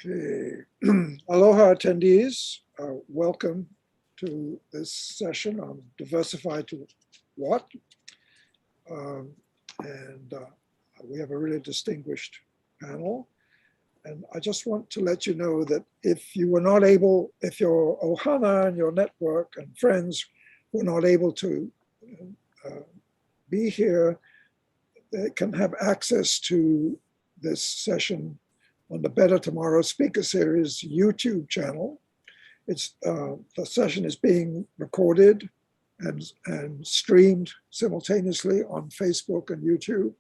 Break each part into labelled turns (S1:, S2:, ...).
S1: Okay. Aloha attendees, welcome to this session on Diversify to What? And we have a really distinguished panel. And I just want to let you know that if you were not able, if your ohana and your network and friends were not able to be here, they can have access to this session on the Better Tomorrow Speaker Series YouTube channel. It's the session is being recorded and streamed simultaneously on Facebook and YouTube.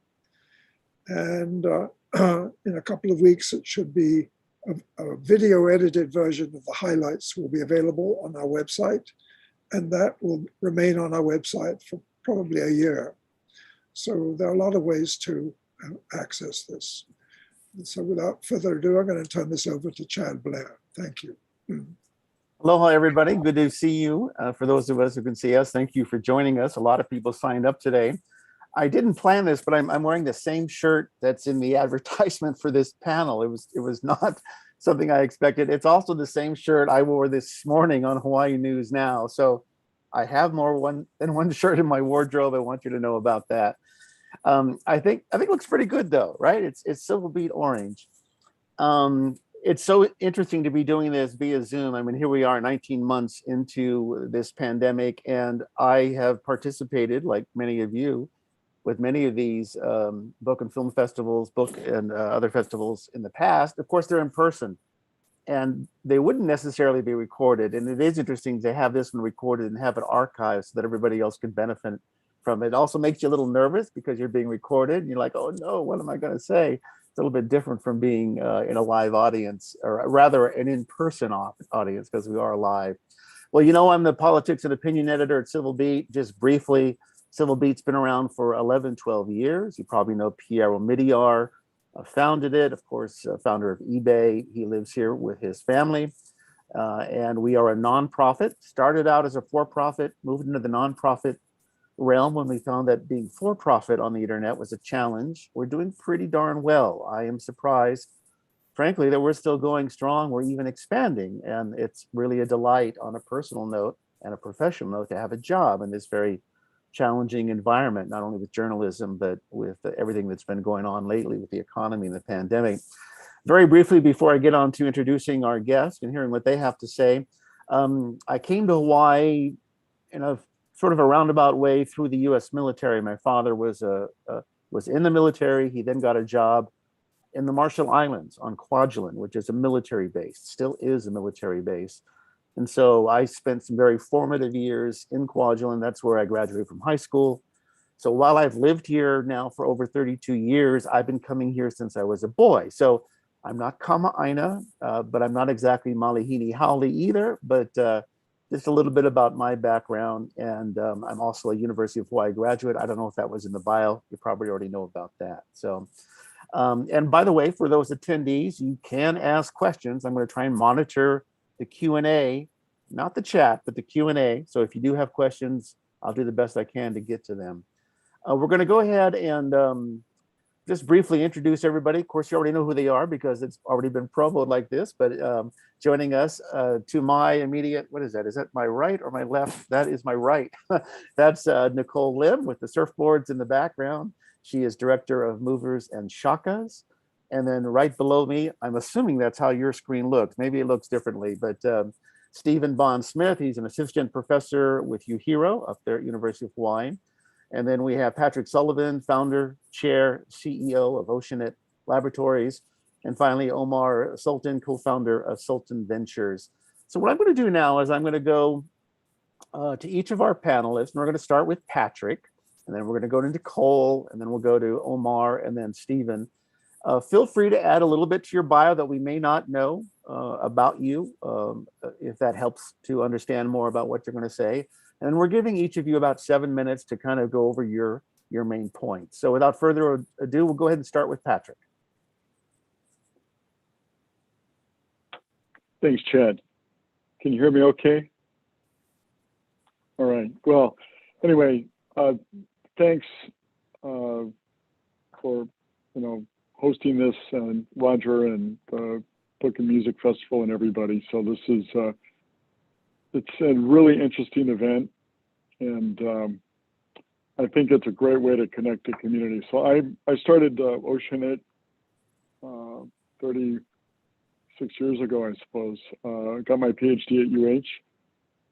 S1: And in a couple of weeks, it should be a video edited version of the highlights will be available on our website. And that will remain on our website for probably a year. So there are a lot of ways to access this. And so without further ado, I'm going to turn this over to Chad Blair. Thank you.
S2: Aloha, everybody. Good to see you. For those of us who can see us, thank you for joining us. A lot of people signed up today. I didn't plan this, but I'm wearing the same shirt that's in the advertisement for this panel. It was not something I expected. It's also the same shirt I wore this morning on Hawaii News Now. So I have more than one shirt in my wardrobe. I want you to know about that. I think it looks pretty good though, right? It's Silver Beet orange. It's so interesting to be doing this via Zoom. I mean, here we are 19 months into this pandemic, and I have participated, like many of you, with many of these book and film festivals, book and other festivals in the past. Of course, they're in person, and they wouldn't necessarily be recorded. And it is interesting to have this one recorded and have it archived so that everybody else can benefit from it. It also makes you a little nervous because you're being recorded. And you're like, oh no, what am I going to say? It's a little bit different from being in a live audience, or rather an in-person audience, because we are live. Well, you know, I'm the politics and opinion editor at Civil Beat. Just briefly, Civil Beat's been around for 11, 12 years. You probably know Piero Midyar founded it, of course, founder of eBay. He lives here with his family. And we are a nonprofit, started out as a for-profit, moved into the nonprofit realm when we found that being for-profit on the internet was a challenge. We're doing pretty darn well. I am surprised, frankly, that we're still going strong. We're even expanding. And it's really a delight on a personal note and a professional note to have a job in this very challenging environment, not only with journalism, but with everything that's been going on lately with the economy and the pandemic. Very briefly, before I get on to introducing our guests and hearing what they have to say, I came to Hawaii in a sort of a roundabout way through the U.S. military. My father was in the military. He then got a job in the Marshall Islands on Kwajalein, which is a military base, still is a military base. And so I spent some very formative years in Kwajalein. That's where I graduated from high school. So while I've lived here now for over 32 years, I've been coming here since I was a boy. So I'm not Kama'aina, but I'm not exactly Malihini Haole either, but just a little bit about my background. And I'm also a University of Hawaii graduate. I don't know if that was in the bio. You probably already know about that. So, and by the way, for those attendees, you can ask questions. I'm going to try and monitor the Q&A, not the chat, but the Q&A. So if you do have questions, I'll do the best I can to get to them. We're going to go ahead and just briefly introduce everybody. Of course, you already know who they are because it's already been promoted like this, but joining us to my immediate, what is that? Is that my right or my left? That is my right. That's Nicole Lim with the surfboards in the background. She is director of Movers and Shakas. And then right below me, I'm assuming that's how your screen looks. Maybe it looks differently, but Stephen Bond Smith, he's an assistant professor with UHERO up there at University of Hawaii. And then we have Patrick Sullivan, founder, chair, CEO of Oceanit Laboratories. And finally, Omar Sultan, co-founder of Sultan Ventures. So what I'm going to do now is I'm going to go to each of our panelists. And we're going to start with Patrick, and then we're going to go to Nicole, and then we'll go to Omar, and then Stephen. Feel free to add a little bit to your bio that we may not know about you, if that helps to understand more about what you're going to say. And we're giving each of you about 7 minutes to kind of go over your main points. So without further ado, we'll go ahead and start with Patrick.
S3: Thanks, Chad. Can you hear me okay? All right. Well, anyway, thanks for hosting this, Roger and Book and Music Festival and everybody. So this is, it's a really interesting event, and I think it's a great way to connect the community. So I started Oceanit 36 years ago, I suppose. Got my PhD at UH,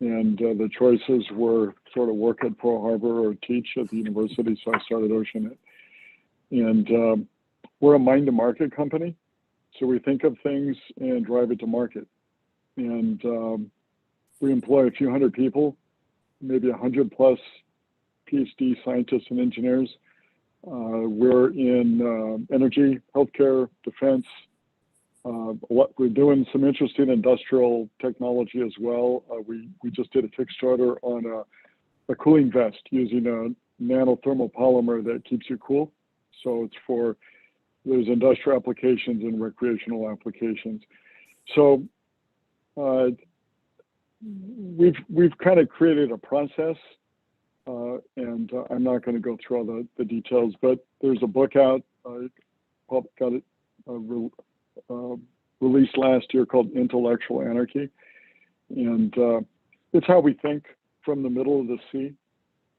S3: and the choices were sort of work at Pearl Harbor or teach at the university, so I started Oceanit. And we're a mind-to-market company, so we think of things and drive it to market. And we employ a few hundred people, maybe 100 plus PhD scientists and engineers. We're in energy, healthcare, defense. We're doing some interesting industrial technology as well. We just did a Kickstarter on a cooling vest using a nanothermal polymer that keeps you cool. So it's for, there's industrial applications and recreational applications. So we've kind of created a process, and I'm not going to go through all the details, but there's a book out, got it released last year called Intellectual Anarchy. And it's how we think from the middle of the sea,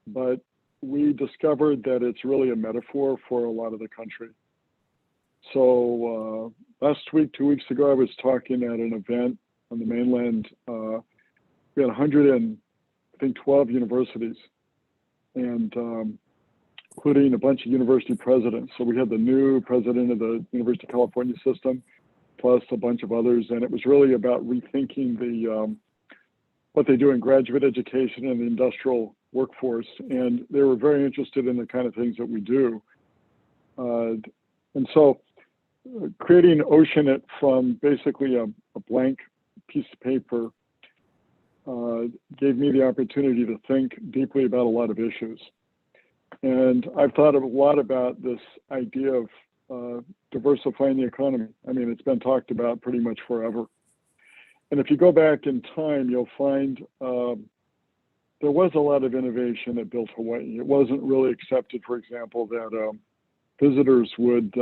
S3: but we discovered that it's really a metaphor for a lot of the country. So last week, 2 weeks ago, I was talking at an event on the mainland. We had 112 universities, and including a bunch of university presidents. So we had the new president of the University of California system, plus a bunch of others, and it was really about rethinking the what they do in graduate education and the industrial workforce. And they were very interested in the kind of things that we do. And so creating Oceanit from basically a blank piece of paper gave me the opportunity to think deeply about a lot of issues. And I've thought a lot about this idea of diversifying the economy. I mean, it's been talked about pretty much forever. And if you go back in time, you'll find there was a lot of innovation that built Hawaii. It wasn't really accepted, for example, that visitors would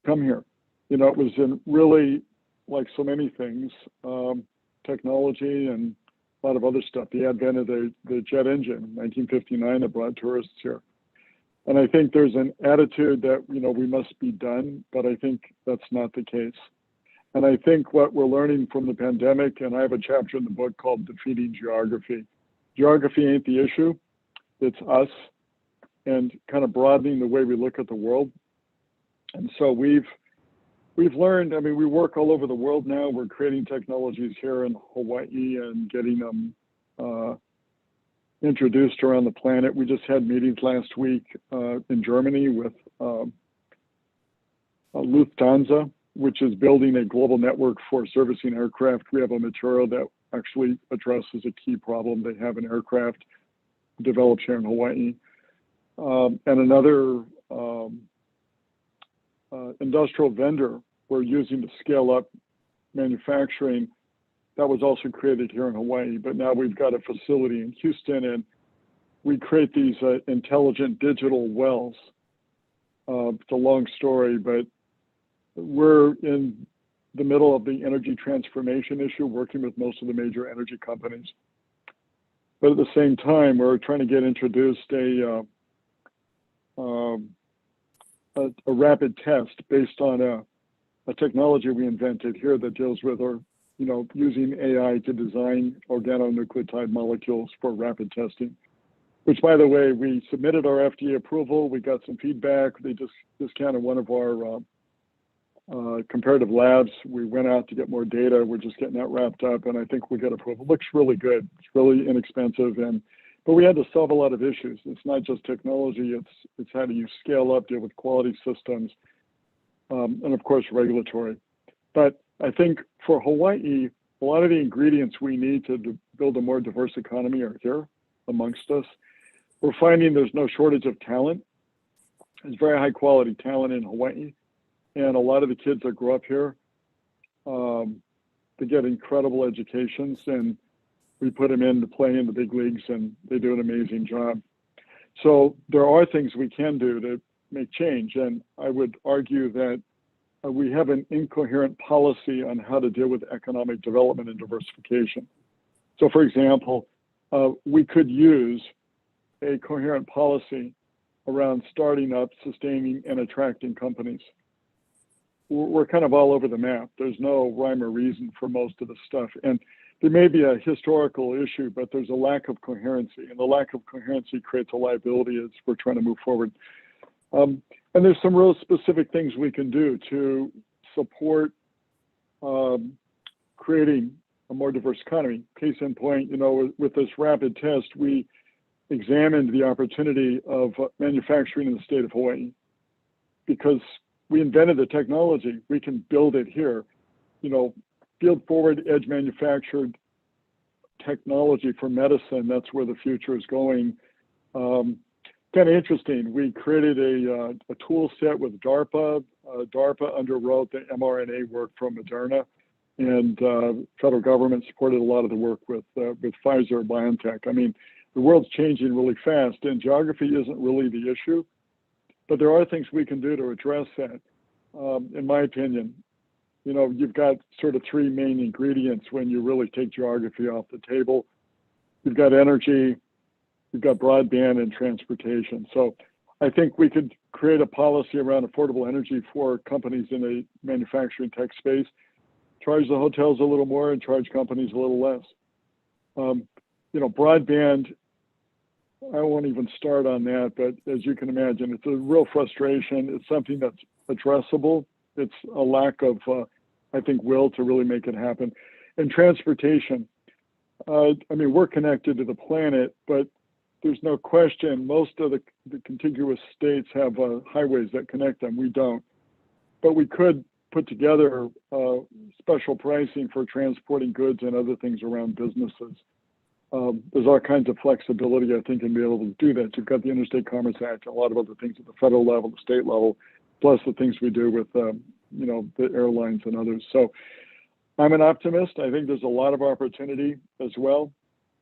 S3: come here. You know, it was in really, like so many things, technology and a lot of other stuff. The advent of the jet engine in 1959 that brought tourists here. And I think there's an attitude that, you know, we must be done, but I think that's not the case. And I think what we're learning from the pandemic, and I have a chapter in the book called Defeating Geography. Geography ain't the issue, it's us, and kind of broadening the way we look at the world. And so we've learned, I mean, we work all over the world now. We're creating technologies here in Hawaii and getting them introduced around the planet. We just had meetings last week in Germany with Lufthansa, which is building a global network for servicing aircraft. We have a material that actually addresses a key problem they have in aircraft developed here in Hawaii. And another industrial vendor we're using to scale up manufacturing that was also created here in Hawaii, but now we've got a facility in Houston, and we create these intelligent digital wells. It's a long story, but we're in the middle of the energy transformation issue, working with most of the major energy companies. But at the same time, we're trying to get introduced a rapid test based on a technology we invented here that deals with, or using AI to design organonucleotide molecules for rapid testing. Which, by the way, we submitted our FDA approval. We got some feedback. They just discounted one of our comparative labs. We went out to get more data. We're just getting that wrapped up, and I think we got approval. It looks really good. It's really inexpensive, but we had to solve a lot of issues. It's not just technology. It's how do you scale up, deal with quality systems, and of course regulatory. But I think for Hawaii, a lot of the ingredients we need to build a more diverse economy are here amongst us. We're finding there's no shortage of talent. There's very high quality talent in Hawaii. And a lot of the kids that grow up here, they get incredible educations, and we put them in to play in the big leagues, and they do an amazing job. So there are things we can do to make change. And I would argue that we have an incoherent policy on how to deal with economic development and diversification. So for example, we could use a coherent policy around starting up, sustaining, and attracting companies. We're kind of all over the map. There's no rhyme or reason for most of the stuff. And there may be a historical issue, but there's a lack of coherency, and the lack of coherency creates a liability as we're trying to move forward. And there's some real specific things we can do to support creating a more diverse economy. Case in point, you know, with this rapid test, we examined the opportunity of manufacturing in the state of Hawaii because we invented the technology. We can build it here. You know, field forward, edge manufactured technology for medicine. That's where the future is going. Kind of interesting. We created a tool set with DARPA. DARPA underwrote the mRNA work from Moderna, and federal government supported a lot of the work with Pfizer, BioNTech. I mean, the world's changing really fast, and geography isn't really the issue, but there are things we can do to address that. In my opinion, you know, you've got sort of three main ingredients when you really take geography off the table. You've got energy, you've got broadband, and transportation. So I think we could create a policy around affordable energy for companies in a manufacturing tech space, charge the hotels a little more and charge companies a little less. You know, broadband, I won't even start on that, but as you can imagine, it's a real frustration. It's something that's addressable. It's a lack of, I think, will to really make it happen. And transportation, I mean, we're connected to the planet, but there's no question most of the contiguous states have highways that connect them. We don't. But we could put together special pricing for transporting goods and other things around businesses. There's all kinds of flexibility, I think, in being able to do that. You've got the Interstate Commerce Act and a lot of other things at the federal level, the state level, plus the things we do with, you know, the airlines and others. So I'm an optimist. I think there's a lot of opportunity as well.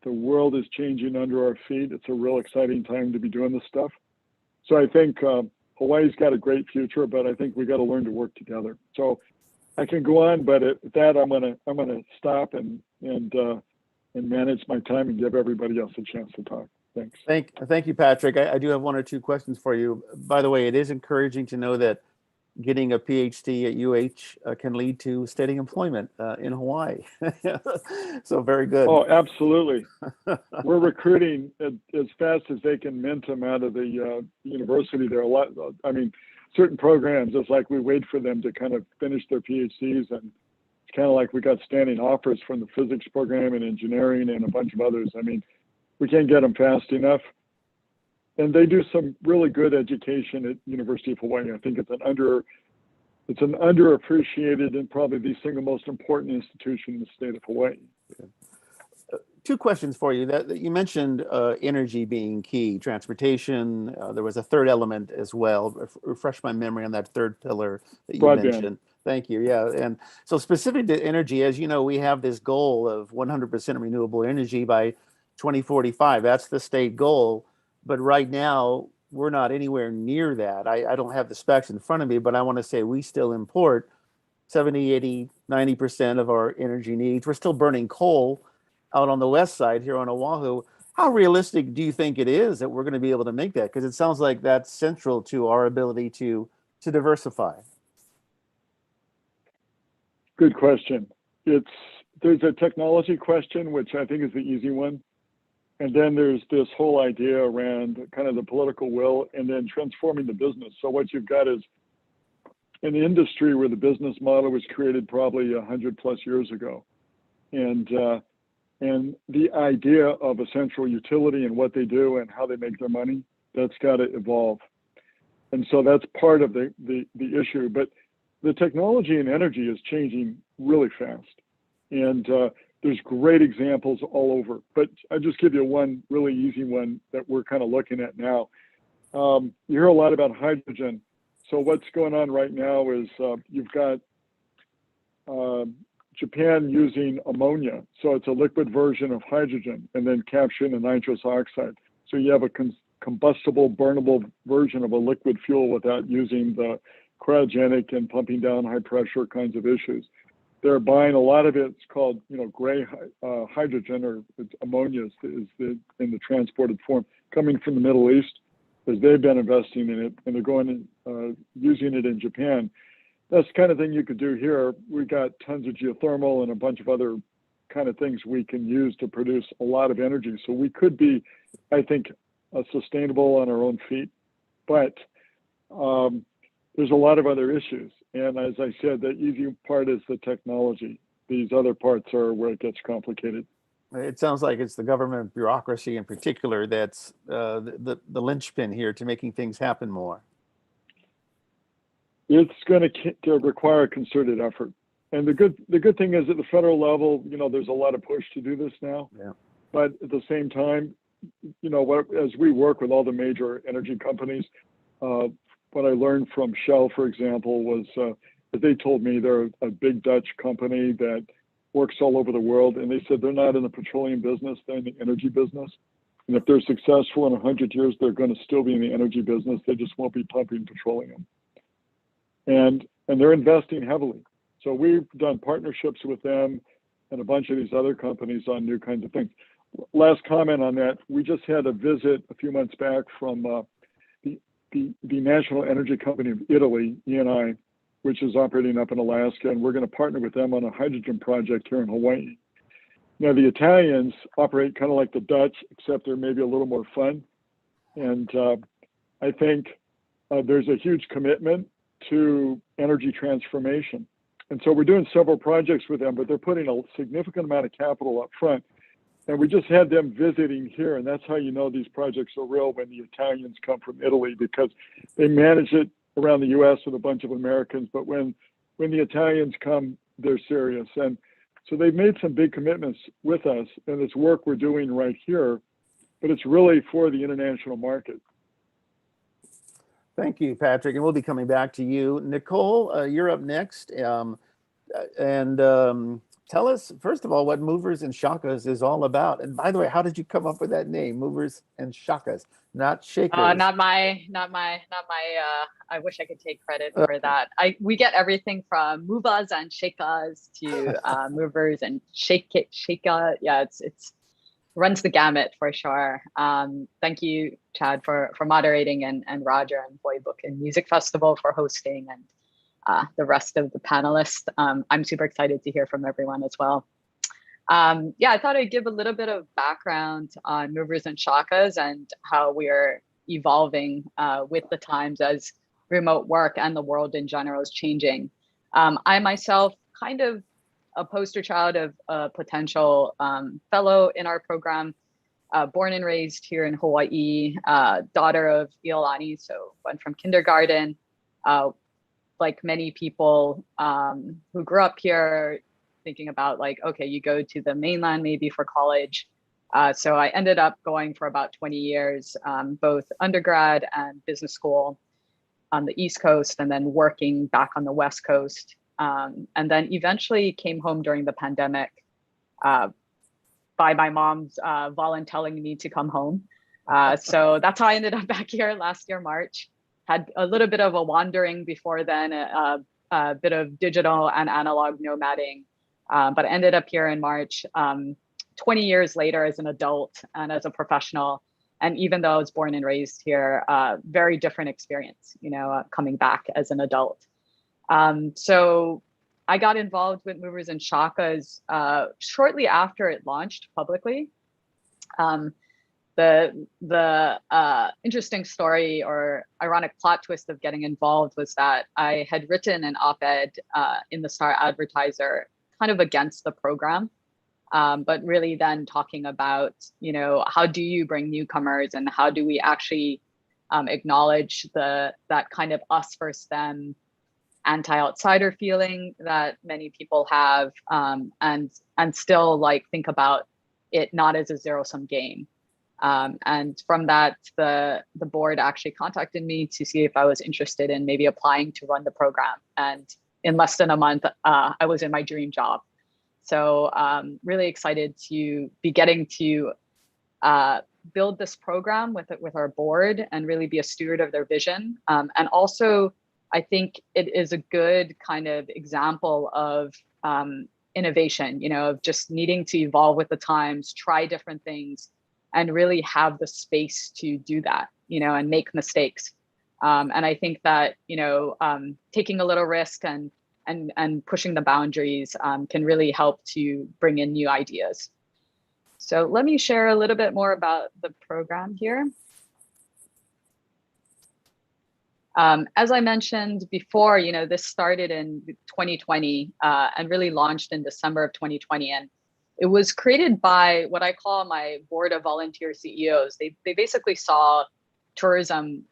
S3: The world is changing under our feet. It's a real exciting time to be doing this stuff. So I think Hawaii's got a great future, but I think we got to learn to work together. So I can go on, but at that I'm gonna stop and manage my time and give everybody else a chance to talk. Thanks.
S2: Thank you, Patrick. I do have one or two questions for you. By the way, it is encouraging to know that getting a PhD at UH can lead to steady employment in Hawaii. So very good.
S3: Oh, absolutely. We're recruiting as fast as they can mint them out of the university. There are a lot, I mean, certain programs, it's like we wait for them to kind of finish their PhDs, and it's kind of like we got standing offers from the physics program and engineering and a bunch of others. I mean, we can't get them fast enough. And they do some really good education at University of Hawaii. I think it's an underappreciated and probably the single most important institution in the state of Hawaii.
S2: Two questions for you. That you mentioned energy being key, transportation. There was a third element as well. Refresh my memory on that third pillar that you mentioned. Thank you. Yeah. And so specific to energy, as you know, we have this goal of 100% renewable energy by 2045. That's the state goal. But right now, we're not anywhere near that. I don't have the specs in front of me, but I want to say we still import 70, 80, 90% of our energy needs. We're still burning coal out on the west side here on Oahu. How realistic do you think it is that we're going to be able to make that? Because it sounds like that's central to our ability to diversify.
S3: Good question. There's a technology question, which I think is the easy one. And then there's this whole idea around kind of the political will and then transforming the business. So what you've got is an industry where the business model was created probably 100 plus years ago. And the idea of a central utility and what they do and how they make their money, that's got to evolve. And so that's part of the issue. But the technology and energy is changing really fast. And there's great examples all over, but I'll just give you one really easy one that we're kind of looking at now. You hear a lot about hydrogen. So what's going on right now is you've got Japan using ammonia. So it's a liquid version of hydrogen and then capturing the nitrous oxide. So you have a combustible, burnable version of a liquid fuel without using the cryogenic and pumping down high pressure kinds of issues. They're buying a lot of it's called, gray hydrogen, or ammonia is in the transported form, coming from the Middle East, as they've been investing in it, and they're going and using it in Japan. That's the kind of thing you could do here. We got tons of geothermal and a bunch of other kind of things we can use to produce a lot of energy. So we could be, I think, sustainable on our own feet. But there's a lot of other issues. And as I said, the easy part is the technology. These other parts are where it gets complicated.
S2: It sounds like it's the government bureaucracy in particular that's the linchpin here to making things happen more.
S3: It's going to require a concerted effort. And the good thing is at the federal level, there's a lot of push to do this now.
S2: Yeah.
S3: But at the same time, as we work with all the major energy companies, what I learned from Shell, for example, was that they told me they're a big Dutch company that works all over the world. And they said they're not in the petroleum business, they're in the energy business. And if they're successful in 100 years, they're going to still be in the energy business. They just won't be pumping petroleum. And they're investing heavily. So we've done partnerships with them and a bunch of these other companies on new kinds of things. Last comment on that, we just had a visit a few months back from the National Energy Company of Italy, ENI, which is operating up in Alaska, and we're going to partner with them on a hydrogen project here in Hawaii. Now, the Italians operate kind of like the Dutch, except they're maybe a little more fun. And I think there's a huge commitment to energy transformation. And so we're doing several projects with them, but they're putting a significant amount of capital up front. And we just had them visiting here, and that's how you know these projects are real, when the Italians come from Italy, because they manage it around the US with a bunch of Americans, but when the Italians come, they're serious. And so they've made some big commitments with us, and it's work we're doing right here, but it's really for the international market.
S2: Thank you, Patrick, and we'll be coming back to you. Nicole, you're up next. Tell us, first of all, what Movers and Shakas is all about. And by the way, how did you come up with that name, Movers and Shakas, not Shakers?
S4: Not my. I wish I could take credit for that. We get everything from movas and shakas to movers and shaka. Yeah, it's runs the gamut for sure. Thank you, Chad, for moderating, and Roger and Boy Book and Music Festival for hosting, and the rest of the panelists. I'm super excited to hear from everyone as well. Yeah, I thought I'd give a little bit of background on Movers and Shakas and how we are evolving with the times as remote work and the world in general is changing. I myself kind of a poster child of a potential fellow in our program, born and raised here in Hawaii, daughter of Iolani, so went from kindergarten. Like many people who grew up here, thinking about like, okay, you go to the mainland maybe for college. So I ended up going for about 20 years, both undergrad and business school on the East Coast, and then working back on the West Coast. And then eventually came home during the pandemic by my mom's volunteering me to come home. So that's how I ended up back here last year, March. Had a little bit of a wandering before then, a bit of digital and analog nomading, but ended up here in March, 20 years later as an adult and as a professional. And even though I was born and raised here, very different experience, coming back as an adult. So I got involved with Movers and Shakas shortly after it launched publicly. The interesting story or ironic plot twist of getting involved was that I had written an op-ed in the Star Advertiser kind of against the program, but really then talking about, how do you bring newcomers and how do we actually acknowledge that kind of us versus them anti-outsider feeling that many people have, and still like think about it not as a zero-sum game. And from that, the board actually contacted me to see if I was interested in maybe applying to run the program. And in less than a month, I was in my dream job. So really excited to be getting to build this program with our board and really be a steward of their vision. And also I think it is a good kind of example of innovation, of just needing to evolve with the times, try different things, and really have the space to do that, and make mistakes. And I think that, taking a little risk and pushing the boundaries can really help to bring in new ideas. So let me share a little bit more about the program here. As I mentioned before, this started in 2020 and really launched in December of 2020. And it was created by what I call my board of volunteer CEOs. They basically saw tourism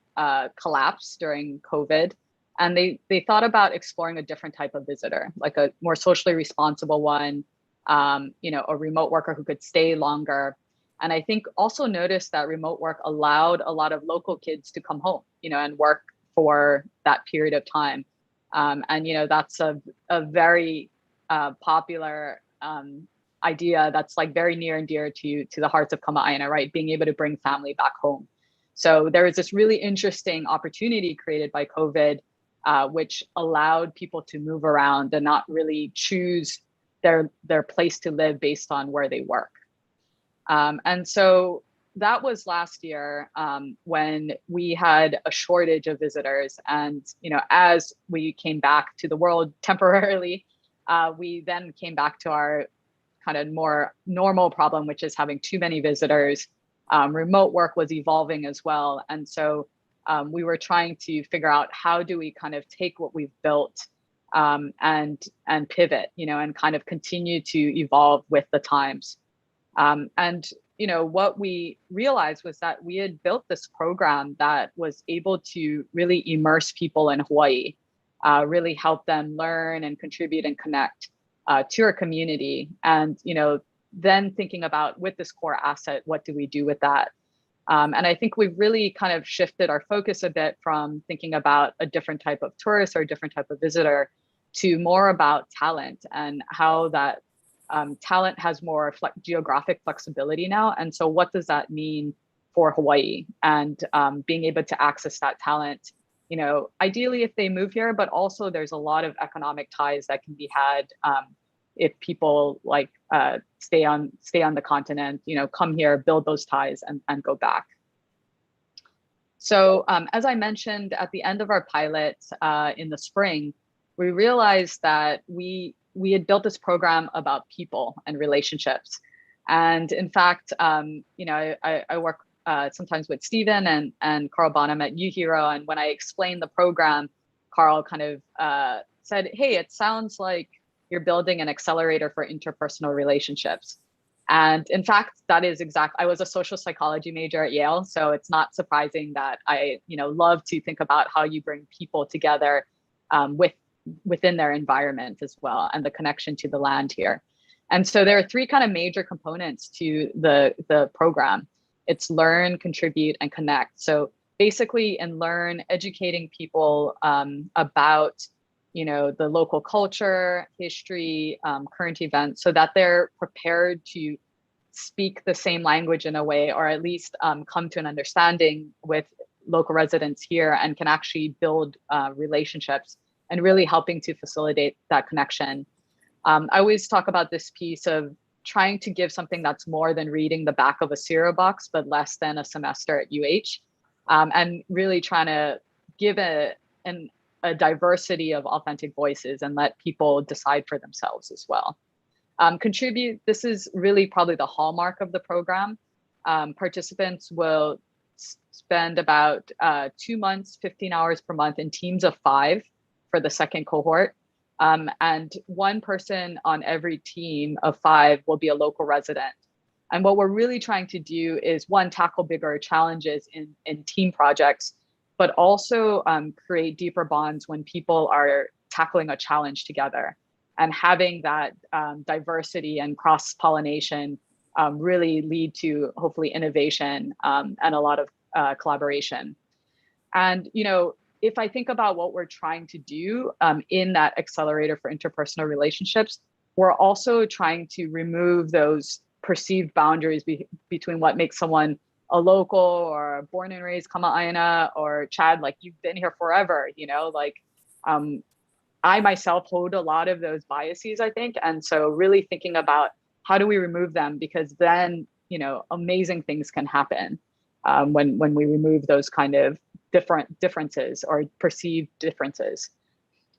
S4: collapse during COVID. And they thought about exploring a different type of visitor, like a more socially responsible one, a remote worker who could stay longer. And I think also noticed that remote work allowed a lot of local kids to come home, and work for that period of time. And, that's a very popular idea that's like very near and dear to the hearts of Kama'aina, right? Being able to bring family back home. So there was this really interesting opportunity created by COVID, which allowed people to move around and not really choose their place to live based on where they work. And so that was last year when we had a shortage of visitors. And, as we came back to the world temporarily, we then came back to our kind of more normal problem, which is having too many visitors. Remote work was evolving as well. And so we were trying to figure out how do we kind of take what we've built and pivot, and kind of continue to evolve with the times. And what we realized was that we had built this program that was able to really immerse people in Hawaii, really help them learn and contribute and connect to our community. And, then thinking about, with this core asset, what do we do with that? And I think we've really kind of shifted our focus a bit from thinking about a different type of tourist or a different type of visitor to more about talent and how that talent has more geographic flexibility now. And so what does that mean for Hawaii and being able to access that talent, ideally if they move here, but also there's a lot of economic ties that can be had if people stay on the continent, come here, build those ties and go back. So as I mentioned at the end of our pilot in the spring, we realized that we had built this program about people and relationships. And in fact, I work sometimes with Stephen and Carl Bonham at UHERO. And when I explained the program, Carl kind of said, hey, it sounds like you're building an accelerator for interpersonal relationships. And in fact, that is I was a social psychology major at Yale. So it's not surprising that I, love to think about how you bring people together within their environment as well, and the connection to the land here. And so there are three kind of major components to the program. It's learn, contribute, and connect. So basically in learn, educating people about the local culture, history, current events, so that they're prepared to speak the same language in a way, or at least come to an understanding with local residents here and can actually build relationships and really helping to facilitate that connection. I always talk about this piece of trying to give something that's more than reading the back of a cereal box, but less than a semester at UH, and really trying to give a diversity of authentic voices and let people decide for themselves as well. Contribute, this is really probably the hallmark of the program. Participants will spend about 2 months, 15 hours per month in teams of 5 for the second cohort. And one person on every team of 5 will be a local resident. And what we're really trying to do is, one, tackle bigger challenges in team projects, but also create deeper bonds when people are tackling a challenge together. And having that diversity and cross-pollination really lead to hopefully innovation and a lot of collaboration. And, if I think about what we're trying to do in that accelerator for interpersonal relationships, we're also trying to remove those perceived boundaries between what makes someone a local or born and raised Kama'aina, or Chad, like you've been here forever, I myself hold a lot of those biases, I think. And so really thinking about how do we remove them, because then, amazing things can happen when we remove those kind of differences or perceived differences.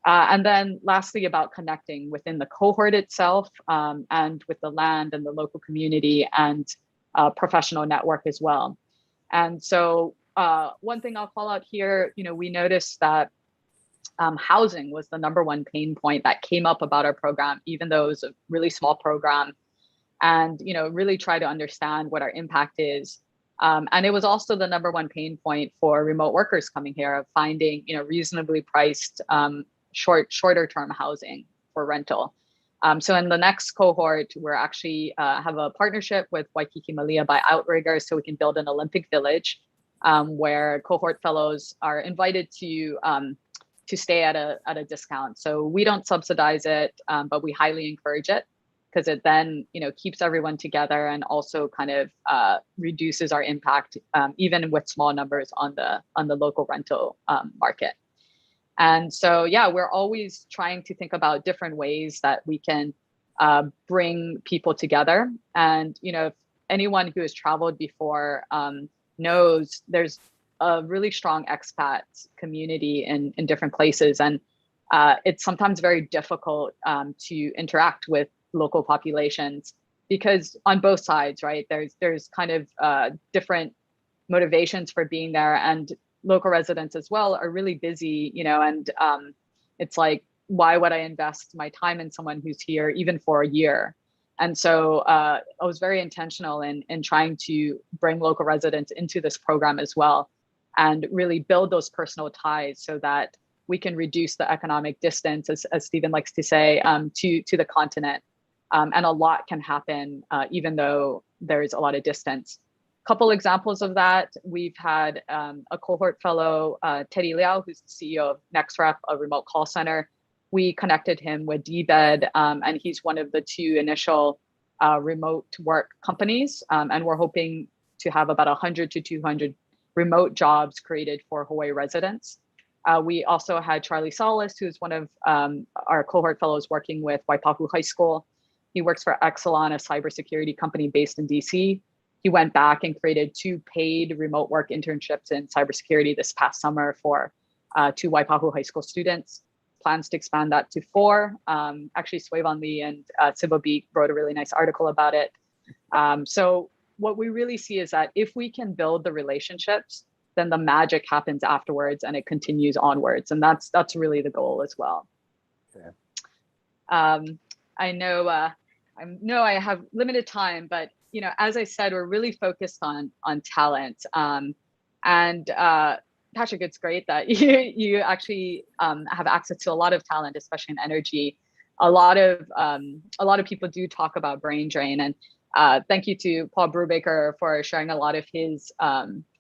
S4: And then lastly, about connecting within the cohort itself and with the land and the local community and professional network as well. And so one thing I'll call out here, we noticed that housing was the #1 pain point that came up about our program, even though it was a really small program, and really try to understand what our impact is. And it was also the #1 pain point for remote workers coming here of finding reasonably priced shorter term housing for rental. So in the next cohort, we're actually have a partnership with Waikiki Malia by Outrigger, so we can build an Olympic village where cohort fellows are invited to stay at a discount. So we don't subsidize it, but we highly encourage it, because it then keeps everyone together and also kind of reduces our impact, even with small numbers on the local rental market. And so, yeah, we're always trying to think about different ways that we can bring people together. And, if anyone who has traveled before knows, there's a really strong expat community in different places. And it's sometimes very difficult to interact with local populations, because on both sides, right, there's kind of different motivations for being there. And local residents as well are really busy, and it's like, why would I invest my time in someone who's here even for a year? And so I was very intentional in trying to bring local residents into this program as well, and really build those personal ties so that we can reduce the economic distance, as Stephen likes to say, to the continent. And a lot can happen even though there's a lot of distance. Couple examples of that, we've had a cohort fellow, Teddy Liao, who's the CEO of NextRep, a remote call center. We connected him with DBED, and he's one of the 2 initial remote work companies. And we're hoping to have about 100 to 200 remote jobs created for Hawaii residents. We also had Charlie Salas, who's one of our cohort fellows working with Waipahu High School. He works for Exelon, a cybersecurity company based in DC. He went back and created 2 paid remote work internships in cybersecurity this past summer for 2 Waipahu High School students. Plans to expand that to 4. Actually, Swayvon Lee and Sibo Beek wrote a really nice article about it. So what we really see is that if we can build the relationships, then the magic happens afterwards and it continues onwards. And that's really the goal as well.
S2: Okay.
S4: I know I have limited time, but as I said, we're really focused on talent. And Patrick, it's great that you actually have access to a lot of talent, especially in energy. A lot of people do talk about brain drain, and thank you to Paul Brubaker for sharing a lot of his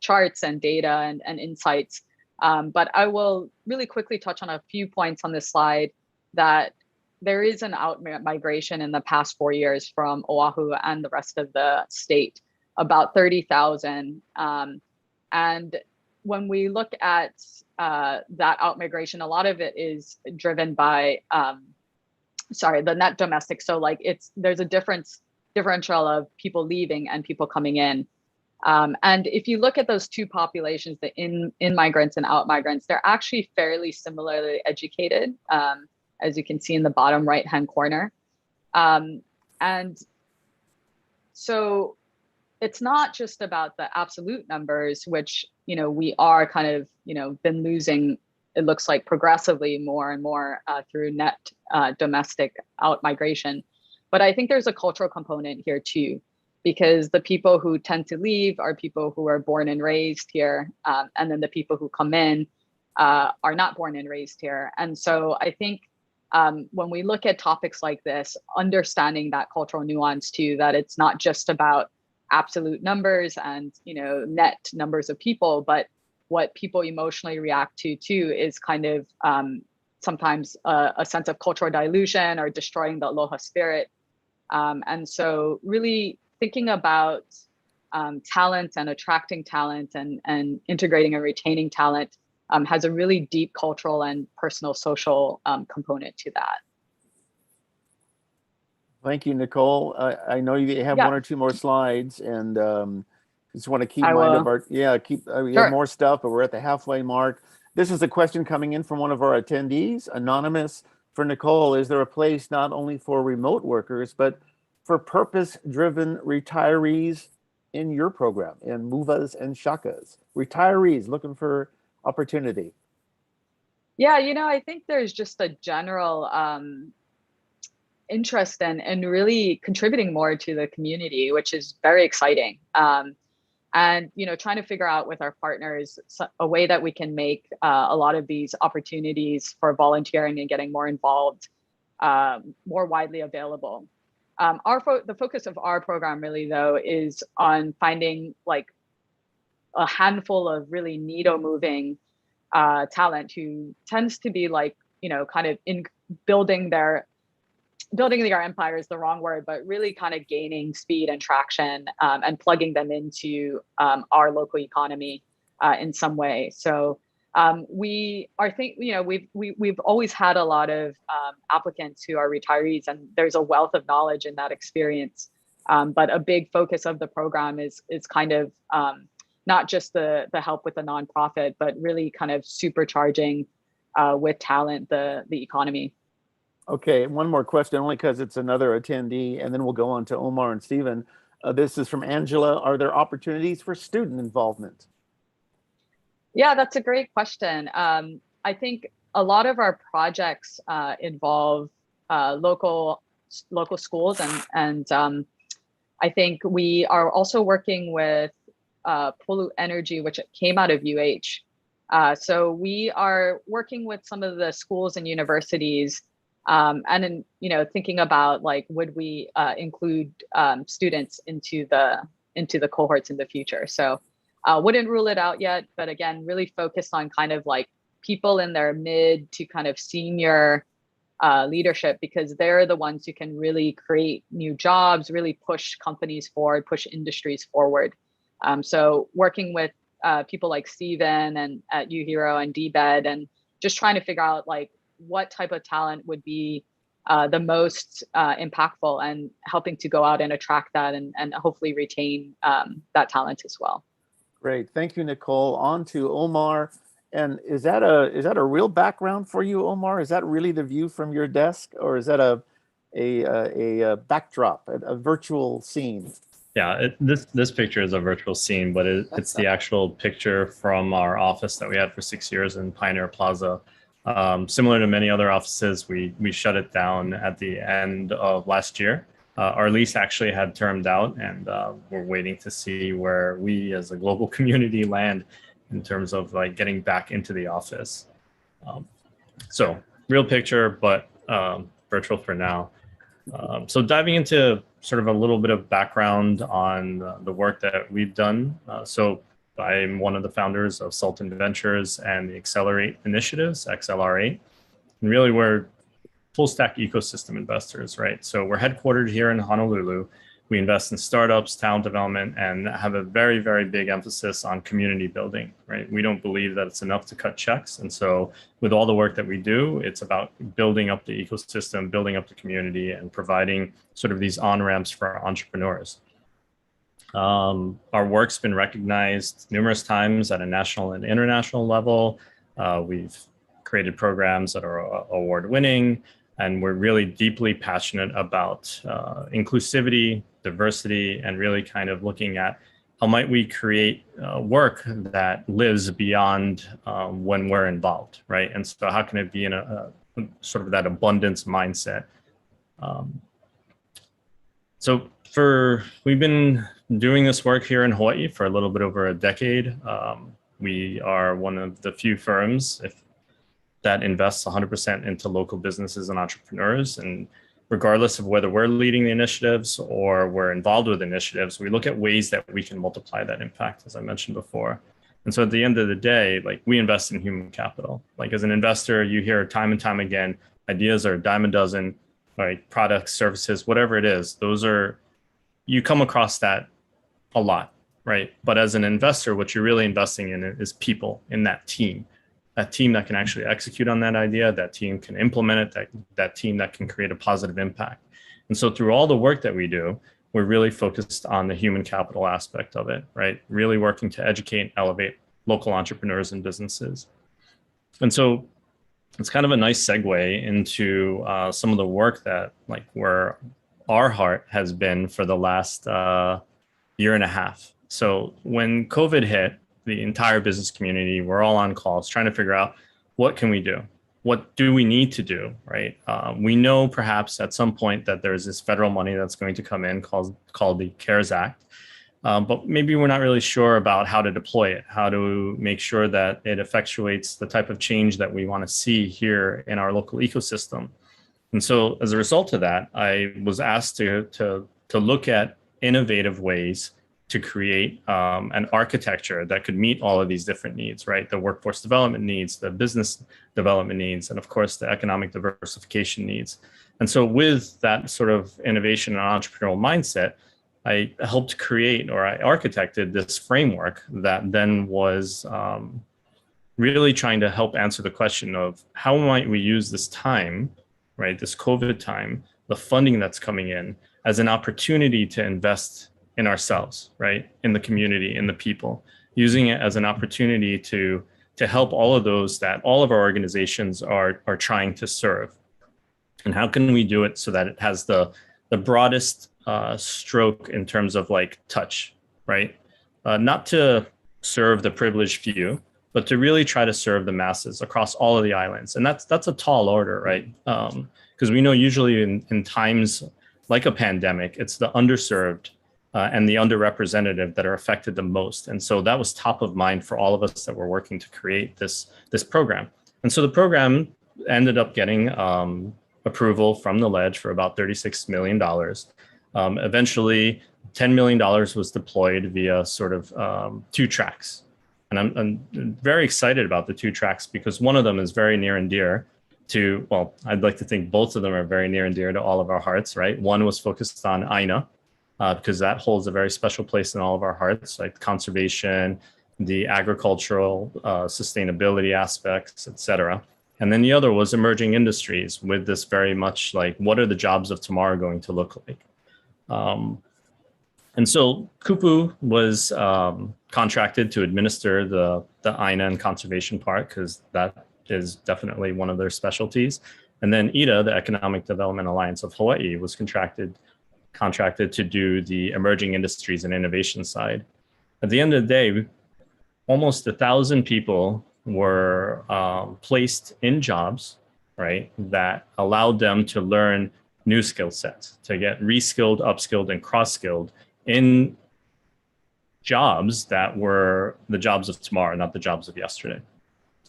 S4: charts and data and insights. But I will really quickly touch on a few points on this slide. That there is an out migration in the past 4 years from Oahu and the rest of the state, about 30,000. And when we look at that out migration, a lot of it is driven by, the net domestic. So like there's a differential of people leaving and people coming in. And if you look at those 2 populations, the in migrants and out migrants, they're actually fairly similarly educated. As you can see in the bottom right-hand corner. And so it's not just about the absolute numbers, which, we are kind of, been losing, it looks like progressively more and more through net domestic out migration. But I think there's a cultural component here too, because the people who tend to leave are people who are born and raised here. And then the people who come in are not born and raised here. And so I think when we look at topics like this, understanding that cultural nuance too, that it's not just about absolute numbers and net numbers of people, but what people emotionally react to too is kind of sometimes a sense of cultural dilution or destroying the aloha spirit. And so really thinking about talent and attracting talent and integrating and retaining talent has a really deep cultural and personal social component to that.
S2: Thank you, Nicole. I know you have one or two more slides, and just want to keep mind of our, we have more stuff, but we're at the halfway mark. This is a question coming in from one of our attendees, anonymous. For Nicole, is there a place not only for remote workers, but for purpose-driven retirees in your program, in MUVAs and Shakas? Retirees looking for opportunity.
S4: Yeah, I think there's just a general interest in really contributing more to the community, which is very exciting. And trying to figure out with our partners a way that we can make a lot of these opportunities for volunteering and getting more involved more widely available. The focus of our program really, though, is on finding like a handful of really needle-moving talent who tends to be like, kind of in building their empire is the wrong word, but really kind of gaining speed and traction and plugging them into our local economy in some way. So we've always had a lot of applicants who are retirees, and there's a wealth of knowledge in that experience. But a big focus of the program is kind of not just the help with the nonprofit, but really kind of supercharging with talent the economy.
S2: Okay, one more question, only because it's another attendee, and then we'll go on to Omar and Stephen. This is from Angela. Are there opportunities for student involvement?
S4: Yeah, that's a great question. I think a lot of our projects involve local schools, and I think we are also working with Pulu Energy, which came out of So we are working with some of the schools and universities. And in, thinking about like, would we include students into the cohorts in the future? So wouldn't rule it out yet, but again, really focused on kind of like people in their mid to kind of senior leadership, because they're the ones who can really create new jobs, really push companies forward, push industries forward. So working with people like Steven and at UHERO and DBED, and just trying to figure out like, what type of talent would be the most impactful, and helping to go out and attract that and hopefully retain that talent as well.
S2: Great, thank you, Nicole. On to Omar. And is that a real background for you, Omar? Is that really the view from your desk, or is that a backdrop, a virtual scene?
S5: Yeah, this picture is a virtual scene, but it's the actual picture from our office that we had for 6 years in Pioneer Plaza. Similar to many other offices, we shut it down at the end of last year. Our lease actually had termed out, and we're waiting to see where we as a global community land in terms of like getting back into the office. So real picture, but virtual for now. So diving into sort of a little bit of background on the work that we've done. So I'm one of the founders of Sultan Ventures and the Accelerate Initiatives, XLR8. And really, we're full stack ecosystem investors, right? So we're headquartered here in Honolulu. We invest in startups, talent development, and have a very, very big emphasis on community building, right? We don't believe that it's enough to cut checks. And so with all the work that we do, it's about building up the ecosystem, building up the community, and providing sort of these on-ramps for our entrepreneurs. Our work's been recognized numerous times at a national and international level. We've created programs that are award-winning, and we're really deeply passionate about inclusivity, diversity, and really kind of looking at how might we create work that lives beyond when we're involved, right? And so how can it be in a sort of that abundance mindset? We've been doing this work here in Hawaii for a little bit over a decade. We are one of the few firms that invests 100% into local businesses and entrepreneurs. And regardless of whether we're leading the initiatives or we're involved with initiatives, we look at ways that we can multiply that impact, as I mentioned before. And so at the end of the day, like, we invest in human capital. Like, as an investor, you hear time and time again, ideas are a dime a dozen, right? Products, services, whatever it is, you come across that a lot, right? But as an investor, what you're really investing in is people in that team. a team that can actually execute on that idea, that team can implement it, that team that can create a positive impact. And so through all the work that we do, we're really focused on the human capital aspect of it, right? Really working to educate and elevate local entrepreneurs and businesses. And so it's kind of a nice segue into some of the work that, like, where our heart has been for the last year and a half. So when COVID hit, the entire business community, we're all on calls trying to figure out, what can we do? What do we need to do, right? We know perhaps at some point that there's this federal money that's going to come in called the CARES Act, but maybe we're not really sure about how to deploy it, how to make sure that it effectuates the type of change that we want to see here in our local ecosystem. And so as a result of that, I was asked to look at innovative ways to create an architecture that could meet all of these different needs, right? The workforce development needs, the business development needs, and of course, the economic diversification needs. And so with that sort of innovation and entrepreneurial mindset, I helped create, or I architected this framework that then was really trying to help answer the question of how might we use this time, right? This COVID time, the funding that's coming in, as an opportunity to invest in ourselves, right? In the community, in the people, using it as an opportunity to help all of those that all of our organizations are trying to serve. And how can we do it so that it has the broadest stroke in terms of like touch, right? Not to serve the privileged few, but to really try to serve the masses across all of the islands. And that's a tall order, right? Because we know usually in times like a pandemic, it's the underserved and the underrepresented that are affected the most. And so that was top of mind for all of us that were working to create this program. And so the program ended up getting approval from the ledge for about $36 million. Eventually, $10 million was deployed via sort of 2 tracks. And I'm very excited about the 2 tracks because one of them is very near and dear to, well, I'd like to think both of them are very near and dear to all of our hearts, right? One was focused on Aina, because that holds a very special place in all of our hearts, like conservation, the agricultural sustainability aspects, et cetera. And then the other was emerging industries with this very much like, what are the jobs of tomorrow going to look like? And so Kupu was contracted to administer the Aina and conservation part, because that is definitely one of their specialties. And then EDA, the Economic Development Alliance of Hawaii, was contracted to do the emerging industries and innovation side. At the end of the day, almost 1,000 people were placed in jobs, right, that allowed them to learn new skill sets, to get reskilled, upskilled, and cross-skilled in jobs that were the jobs of tomorrow, not the jobs of yesterday,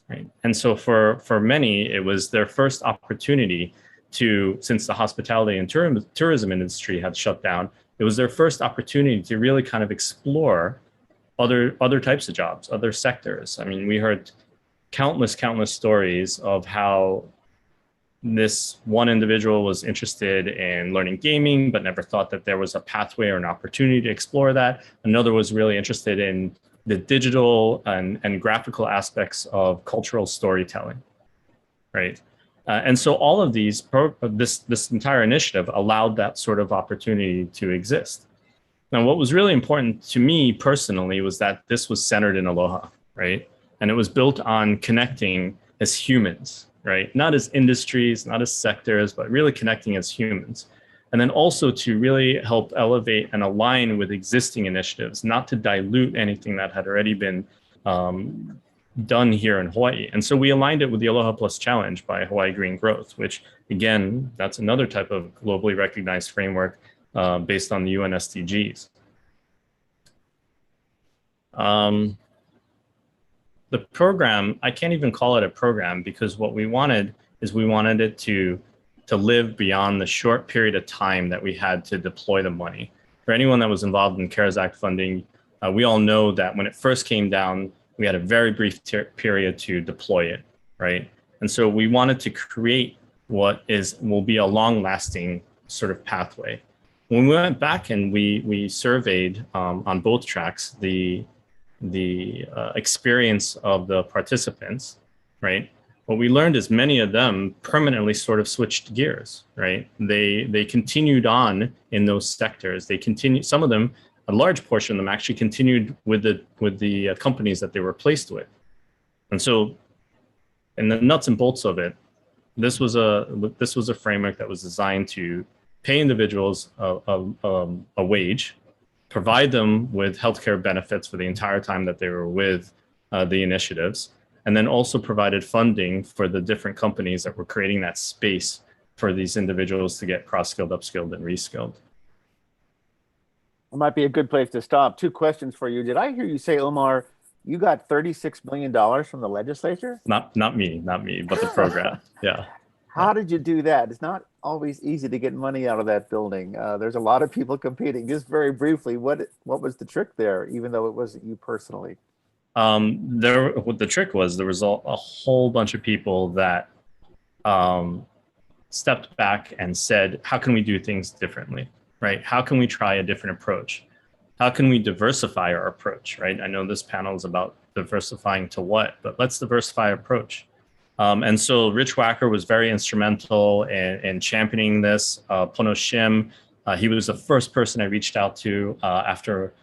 S5: right? And so for many, it was their first opportunity to, since the hospitality and tourism industry had shut down, it was their first opportunity to really kind of explore other types of jobs, other sectors. I mean, we heard countless stories of how this one individual was interested in learning gaming, but never thought that there was a pathway or an opportunity to explore that. Another was really interested in the digital and graphical aspects of cultural storytelling, right? And so all of these, this entire initiative allowed that sort of opportunity to exist. Now, what was really important to me personally was that this was centered in Aloha, right? And it was built on connecting as humans, right? Not as industries, not as sectors, but really connecting as humans. And then also to really help elevate and align with existing initiatives, not to dilute anything that had already been done here in Hawaii. And so we aligned it with the Aloha Plus Challenge by Hawaii Green Growth, which again, that's another type of globally recognized framework based on the UN SDGs. The program, I can't even call it a program, because what we wanted is we wanted it to live beyond the short period of time that we had to deploy the money. For anyone that was involved in CARES Act funding, we all know that when it first came down, we had a very brief period to deploy it, right? And so we wanted to create what will be a long-lasting sort of pathway. When we went back and we surveyed on both tracks the experience of the participants, right? What we learned is many of them permanently sort of switched gears, right? They continued on in those sectors. They continued, some of them, a large portion of them actually continued with the companies that they were placed with. And so, in the nuts and bolts of it, this was a framework that was designed to pay individuals a wage, provide them with healthcare benefits for the entire time that they were with the initiatives, and then also provided funding for the different companies that were creating that space for these individuals to get cross-skilled, upskilled, and reskilled.
S2: It might be a good place to stop. Two questions for you. Did I hear you say, Omar, you got $36 million from the legislature?
S5: Not me, but the program. Yeah.
S2: How did you do that? It's not always easy to get money out of that building. There's a lot of people competing. Just very briefly, what was the trick there, even though it wasn't you personally?
S5: What the trick was, there was a whole bunch of people that stepped back and said, how can we do things differently, right? How can we try a different approach? How can we diversify our approach, right? I know this panel is about diversifying to what, but let's diversify our approach. And so Rich Wacker was very instrumental in championing this. Pono Shim, he was the first person I reached out to after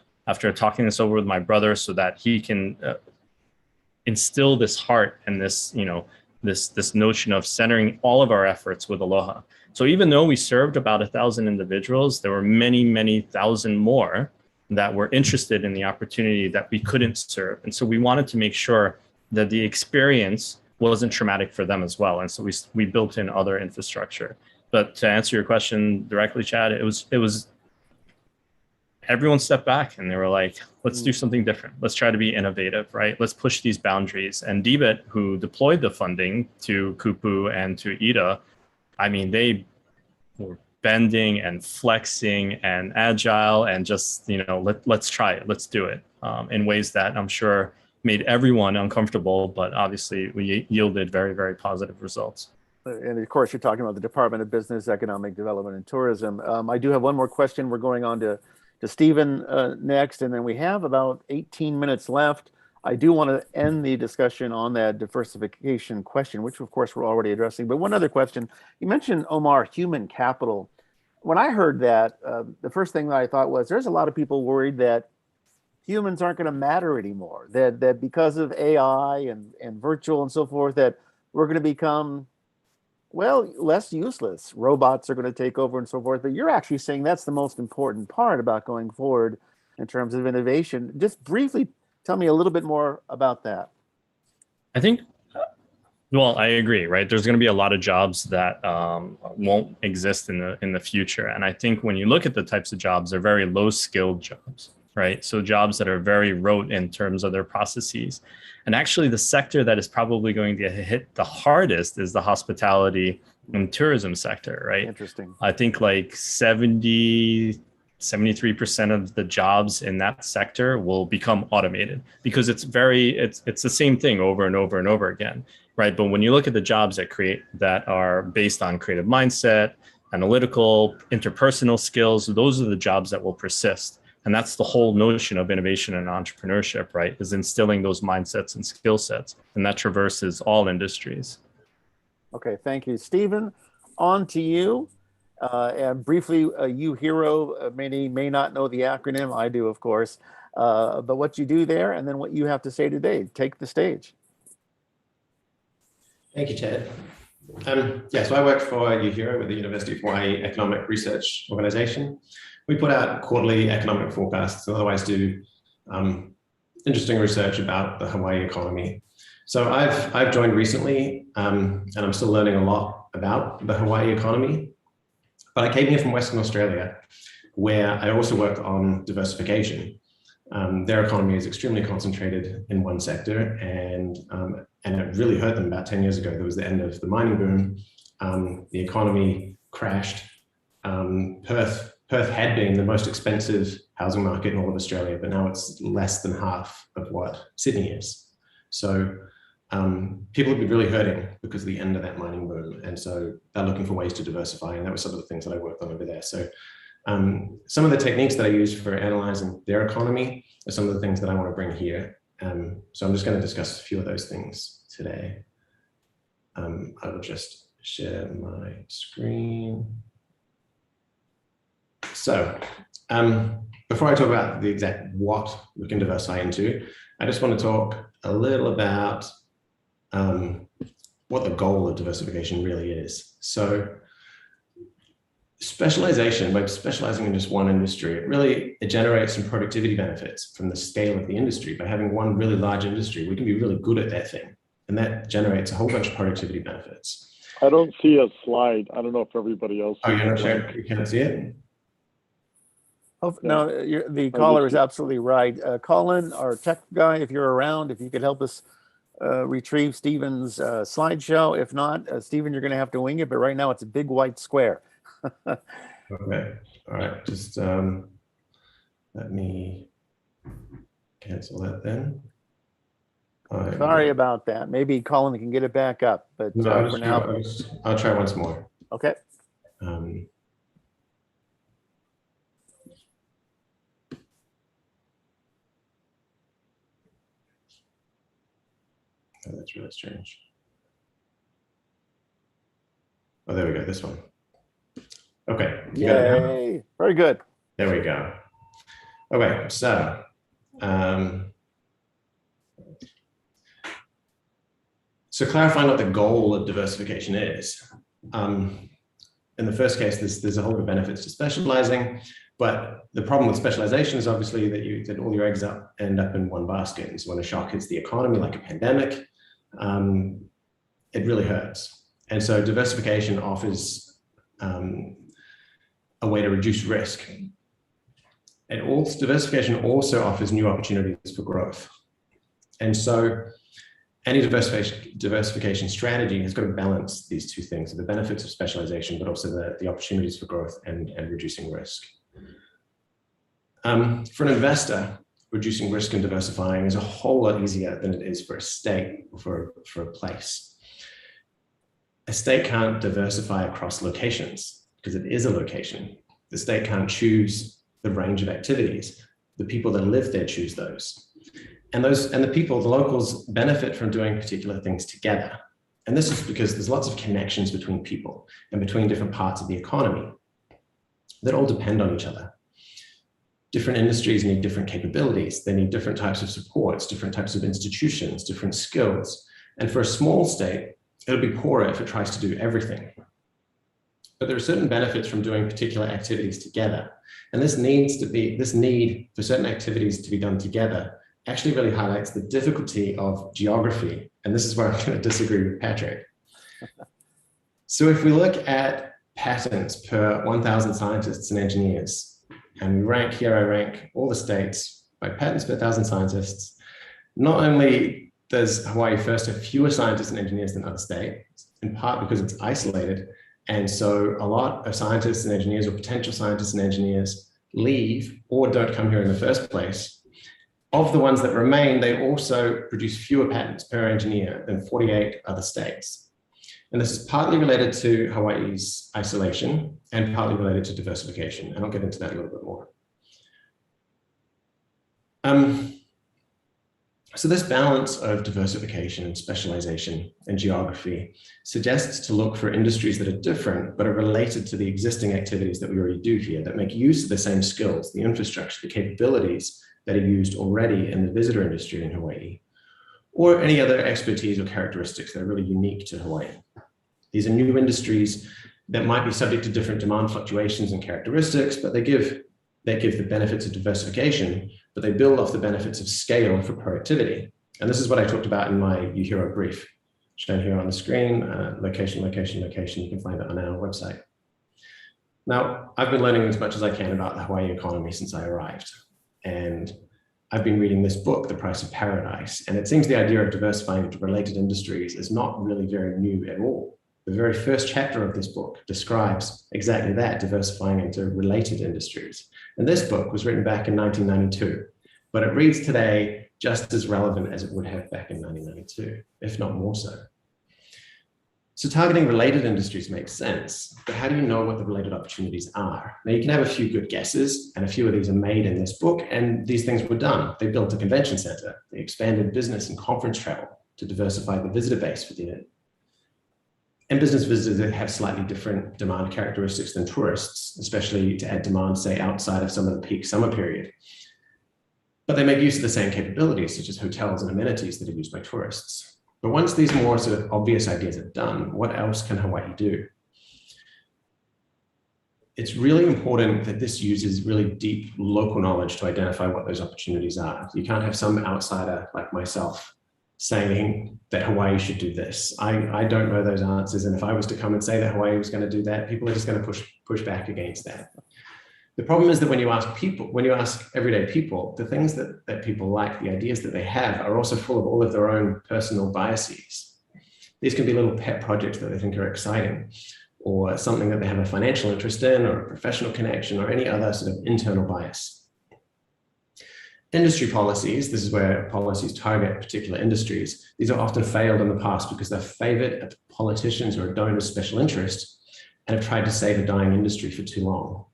S5: talking this over with my brother, so that he can instill this heart and this, this notion of centering all of our efforts with Aloha. So even though we served about 1,000 individuals, there were many, many thousand more that were interested in the opportunity that we couldn't serve. And so we wanted to make sure that the experience wasn't traumatic for them as well. And so we built in other infrastructure. But to answer your question directly, Chad, it was everyone stepped back and they were like, let's do something different. Let's try to be innovative, right? Let's push these boundaries. And DBIT, who deployed the funding to Kupu and to IDA, I mean, they were bending and flexing and agile and just, let's try it, let's do it in ways that I'm sure made everyone uncomfortable, but obviously we yielded very, very positive results.
S2: And of course, you're talking about the Department of Business, Economic Development, and Tourism. I do have one more question. We're going on to Stephen next, and then we have about 18 minutes left. I do want to end the discussion on that diversification question, which of course we're already addressing. But one other question, you mentioned, Omar, human capital. When I heard that, the first thing that I thought was there's a lot of people worried that humans aren't going to matter anymore, that because of AI and virtual and so forth, that we're going to become, well, less useless. Robots are going to take over and so forth. But you're actually saying that's the most important part about going forward in terms of innovation. Just briefly tell me a little bit more about that.
S5: I think, well, I agree, right? There's going to be a lot of jobs that won't exist in the future. And I think when you look at the types of jobs, they're very low skilled jobs, right? So jobs that are very rote in terms of their processes. And actually the sector that is probably going to get hit the hardest is the hospitality and tourism sector, right?
S2: Interesting.
S5: I think like 73% of the jobs in that sector will become automated because it's the same thing over and over and over again, right? But when you look at the jobs that are based on creative mindset, analytical, interpersonal skills, those are the jobs that will persist. And that's the whole notion of innovation and entrepreneurship, right? Is instilling those mindsets and skill sets. And that traverses all industries.
S2: Okay, thank you. Stephen, on to you. And briefly, UHERO, many may not know the acronym. I do, of course. But what you do there and then what you have to say today. Take the stage.
S6: Thank you, Chad. So I work for UHERO with the University of Hawaii Economic Research Organization. We put out quarterly economic forecasts and otherwise do interesting research about the Hawaii economy. So I've joined recently and I'm still learning a lot about the Hawaii economy. But I came here from Western Australia, where I also worked on diversification. Their economy is extremely concentrated in one sector, and it really hurt them about 10 years ago. There was the end of the mining boom. The economy crashed. Perth had been the most expensive housing market in all of Australia, but now it's less than half of what Sydney is. So people have been really hurting because of the end of that mining boom. And so they're looking for ways to diversify. And that was some of the things that I worked on over there. So some of the techniques that I use for analyzing their economy are some of the things that I want to bring here. So I'm just going to discuss a few of those things today. I will just share my screen. So before I talk about the exact what we can diversify into, I just want to talk a little about what the goal of diversification really is. So specialization, by specializing in just one industry, it generates some productivity benefits from the scale of the industry. By having one really large industry, we can be really good at that thing. And that generates a whole bunch of productivity benefits.
S3: I don't see a slide. I don't know if everybody else.
S6: Oh, you're not sure? You can't see it?
S2: Oh, no, the caller is absolutely right. Colin, our tech guy, if you're around, if you could help us retrieve Stephen's slideshow. If not, Stephen, you're going to have to wing it. But right now, it's a big white square.
S6: Okay. All right. Just let me cancel that then.
S2: Sorry about that. Maybe Colin can get it back up. But
S6: no,
S2: for now,
S6: I'll try once more.
S2: Okay.
S6: Oh, that's really strange. Oh, there we go. This one. Okay. You got it now?
S2: Yay. Very good.
S6: There we go. Okay. So, clarifying what the goal of diversification is. In the first case, there's a whole lot of benefits to specializing, but the problem with specialization is obviously that all your eggs end up in one basket. And so when a shock hits the economy, like a pandemic, it really hurts. And so diversification offers a way to reduce risk. And diversification also offers new opportunities for growth. And so any diversification strategy has got to balance these two things, the benefits of specialization, but also the opportunities for growth and reducing risk. For an investor, reducing risk and diversifying is a whole lot easier than it is for a state or for a place. A state can't diversify across locations because it is a location. The state can't choose the range of activities. The people that live there choose those. And the locals benefit from doing particular things together. And this is because there's lots of connections between people and between different parts of the economy that all depend on each other. Different industries need different capabilities. They need different types of supports, different types of institutions, different skills. And for a small state, it'll be poorer if it tries to do everything. But there are certain benefits from doing particular activities together. And this need for certain activities to be done together actually really highlights the difficulty of geography. And this is where I'm going to disagree with Patrick. So if we look at patents per 1,000 scientists and engineers, and we rank all the states by patents per 1,000 scientists, not only does Hawaii first have fewer scientists and engineers than other states, in part because it's isolated. And so a lot of scientists and engineers or potential scientists and engineers leave or don't come here in the first place. Of the ones that remain, they also produce fewer patents per engineer than 48 other states. And this is partly related to Hawaii's isolation and partly related to diversification. And I'll get into that a little bit more. So this balance of diversification and specialization and geography suggests to look for industries that are different, but are related to the existing activities that we already do here, that make use of the same skills, the infrastructure, the capabilities that are used already in the visitor industry in Hawaii, or any other expertise or characteristics that are really unique to Hawaii. These are new industries that might be subject to different demand fluctuations and characteristics, but they give the benefits of diversification, but they build off the benefits of scale for productivity. And this is what I talked about in my UHERO brief, shown here on the screen, location, location, location. You can find it on our website. Now, I've been learning as much as I can about the Hawaii economy since I arrived. And I've been reading this book, The Price of Paradise, and it seems the idea of diversifying into related industries is not really very new at all. The very first chapter of this book describes exactly that, diversifying into related industries. And this book was written back in 1992, but it reads today just as relevant as it would have back in 1992, if not more so. So targeting related industries makes sense, but how do you know what the related opportunities are? Now you can have a few good guesses, and a few of these are made in this book, and these things were done. They built a convention center, they expanded business and conference travel to diversify the visitor base for the And business visitors that have slightly different demand characteristics than tourists, especially to add demand, say, outside of some of the peak summer period. But they make use of the same capabilities, such as hotels and amenities that are used by tourists. But once these more sort of obvious ideas are done, what else can Hawaii do? It's really important that this uses really deep local knowledge to identify what those opportunities are. You can't have some outsider like myself saying that Hawaii should do this. I don't know those answers. And if I was to come and say that Hawaii was going to do that, people are just going to push back against that. The problem is that when you ask everyday people, the things that people like, the ideas that they have are also full of all of their own personal biases. These can be little pet projects that they think are exciting, or something that they have a financial interest in, or a professional connection, or any other sort of internal bias. Industry policies, this is where policies target particular industries. These are often failed in the past because they're favored politicians or donors' special interest and have tried to save a dying industry for too long.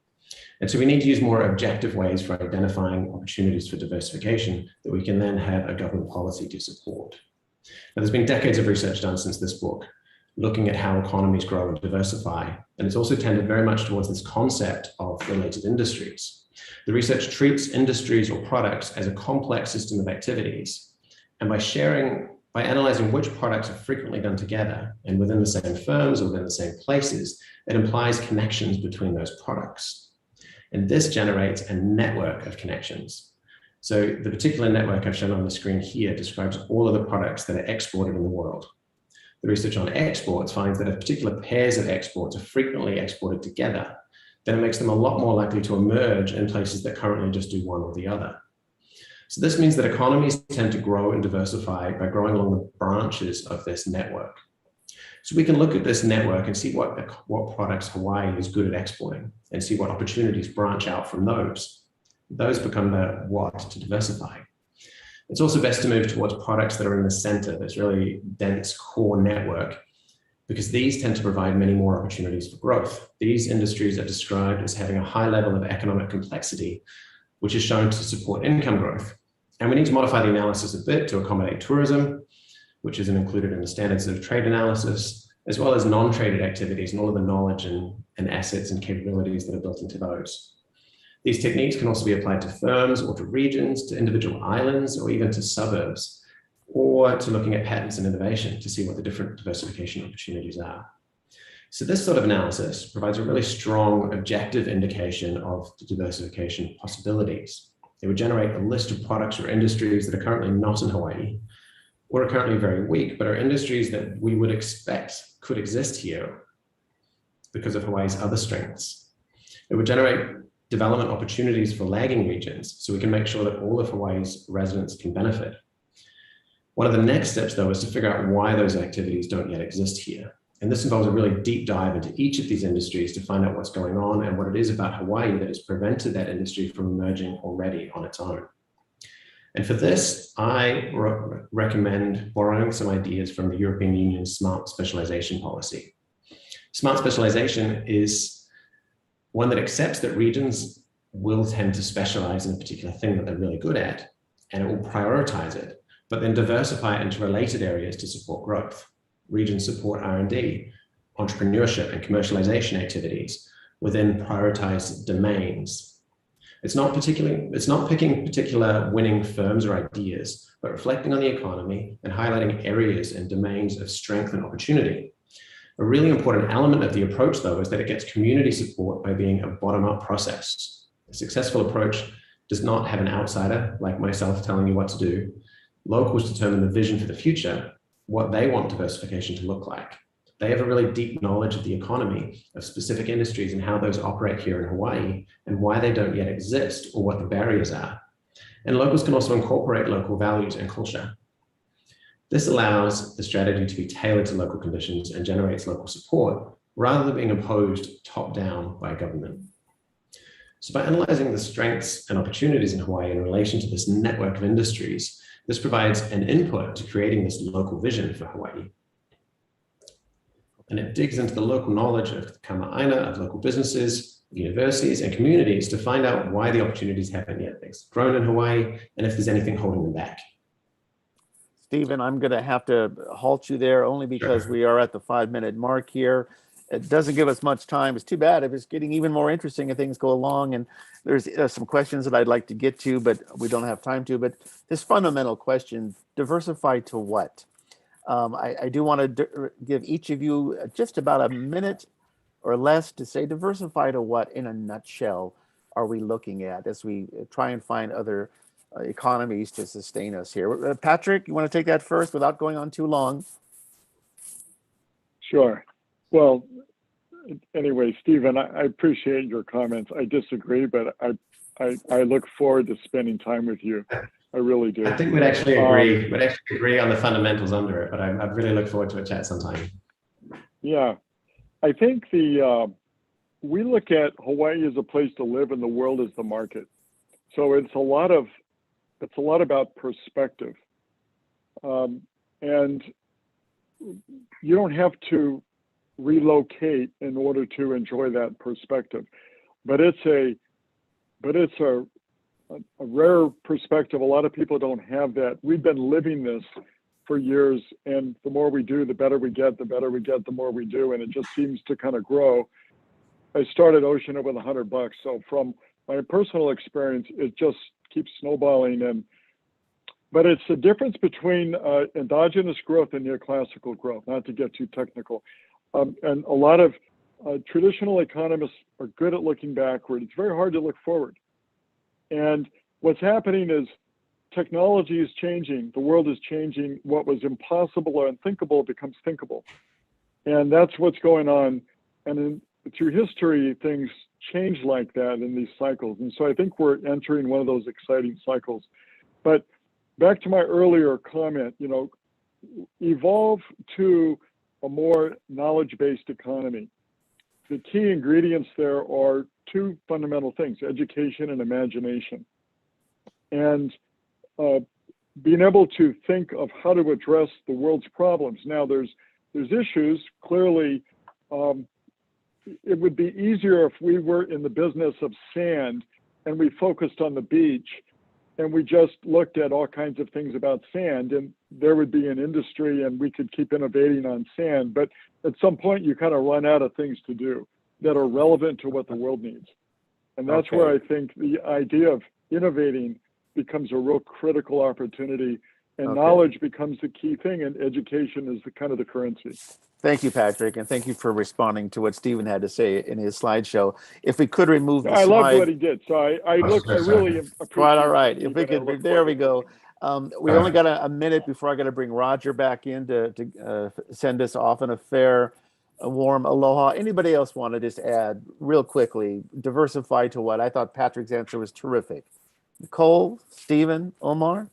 S6: And so we need to use more objective ways for identifying opportunities for diversification that we can then have a government policy to support. Now, there's been decades of research done since this book, looking at how economies grow and diversify. And it's also tended very much towards this concept of related industries. The research treats industries or products as a complex system of activities. And by analyzing which products are frequently done together and within the same firms or within the same places, it implies connections between those products. And this generates a network of connections. So the particular network I've shown on the screen here describes all of the products that are exported in the world. The research on exports finds that if particular pairs of exports are frequently exported together, then it makes them a lot more likely to emerge in places that currently just do one or the other. So this means that economies tend to grow and diversify by growing along the branches of this network. So we can look at this network and see what products Hawaii is good at exporting and see what opportunities branch out from those. Those become the what to diversify. It's also best to move towards products that are in the center, this really dense core network, because these tend to provide many more opportunities for growth. These industries are described as having a high level of economic complexity, which is shown to support income growth. And we need to modify the analysis a bit to accommodate tourism, which isn't included in the standards of trade analysis, as well as non-traded activities and all of the knowledge and assets and capabilities that are built into those. These techniques can also be applied to firms or to regions, to individual islands, or even to suburbs, or to looking at patents and innovation to see what the different diversification opportunities are. So this sort of analysis provides a really strong objective indication of the diversification possibilities. It would generate a list of products or industries that are currently not in Hawaii, or are currently very weak, but are industries that we would expect could exist here because of Hawaii's other strengths. It would generate development opportunities for lagging regions, so we can make sure that all of Hawaii's residents can benefit. One of the next steps, though, is to figure out why those activities don't yet exist here. And this involves a really deep dive into each of these industries to find out what's going on and what it is about Hawaii that has prevented that industry from emerging already on its own. And for this, I recommend borrowing some ideas from the European Union's smart specialization policy. Smart specialization is one that accepts that regions will tend to specialize in a particular thing that they're really good at, and it will prioritize it, but then diversify into related areas to support growth. Regions support R&D, entrepreneurship, and commercialization activities within prioritized domains. It's not picking particular winning firms or ideas, but reflecting on the economy and highlighting areas and domains of strength and opportunity. A really important element of the approach, though, is that it gets community support by being a bottom-up process. A successful approach does not have an outsider like myself telling you what to do. Locals determine the vision for the future, what they want diversification to look like. They have a really deep knowledge of the economy, of specific industries and how those operate here in Hawaii and why they don't yet exist or what the barriers are. And locals can also incorporate local values and culture. This allows the strategy to be tailored to local conditions and generates local support rather than being imposed top-down by government. So by analyzing the strengths and opportunities in Hawaii in relation to this network of industries, this provides an input to creating this local vision for Hawaii. And it digs into the local knowledge of the kama'aina, of local businesses, universities, and communities to find out why the opportunities haven't yet grown in Hawaii and if there's anything holding them back.
S2: Stephen, I'm going to have to halt you there only because
S6: Sure.
S2: we are at the 5-minute mark here. It doesn't give us much time. It's too bad if it's getting even more interesting as things go along. And there's some questions that I'd like to get to, but we don't have time to. But this fundamental question, diversify to what? I do want to give each of you just about a minute or less to say diversify to what in a nutshell are we looking at as we try and find other economies to sustain us here. Patrick, you want to take that first without going on too long?
S3: Sure. Well, anyway, Stephen, I appreciate your comments. I disagree, but I look forward to spending time with you. I really do.
S6: I think we'd actually agree. We'd actually agree on the fundamentals under it, but I really look forward to a chat sometime.
S3: Yeah, I think we look at Hawaii as a place to live and the world as the market. So it's a lot about perspective, and you don't have to relocate in order to enjoy that perspective, but it's a rare perspective. A lot of people don't have that. We've been living this for years, and the more we do, the better we get, the more we do, and it just seems to kind of grow. I started Oceanit with $100, so from my personal experience, it just keeps snowballing. But it's the difference between endogenous growth and neoclassical growth, not to get too technical. And a lot of traditional economists are good at looking backward. It's very hard to look forward. And what's happening is technology is changing. The world is changing. What was impossible or unthinkable becomes thinkable. And that's what's going on. And through history, things change like that in these cycles. And so I think we're entering one of those exciting cycles. But back to my earlier comment, evolve to a more knowledge-based economy. The key ingredients there are two fundamental things: education and imagination. And being able to think of how to address the world's problems. Now, there's issues. Clearly, it would be easier if we were in the business of sand and we focused on the beach and we just looked at all kinds of things about sand, and there would be an industry and we could keep innovating on sand. But at some point, you kind of run out of things to do that are relevant to what the world needs. And that's where I think the idea of innovating becomes a real critical opportunity, and knowledge becomes the key thing, and education is the kind of the currency.
S2: Thank you, Patrick, and thank you for responding to what Stephen had to say in his slideshow. If we could remove the
S3: I
S2: slide.
S3: loved what he did, so I really appreciate.
S2: Quite all right. If we could, there we go. We only got a minute before I got to bring Roger back in to send us off in a warm aloha. Anybody else want to just add real quickly, diversify to what? I thought Patrick's answer was terrific. Nicole, Stephen, Omar?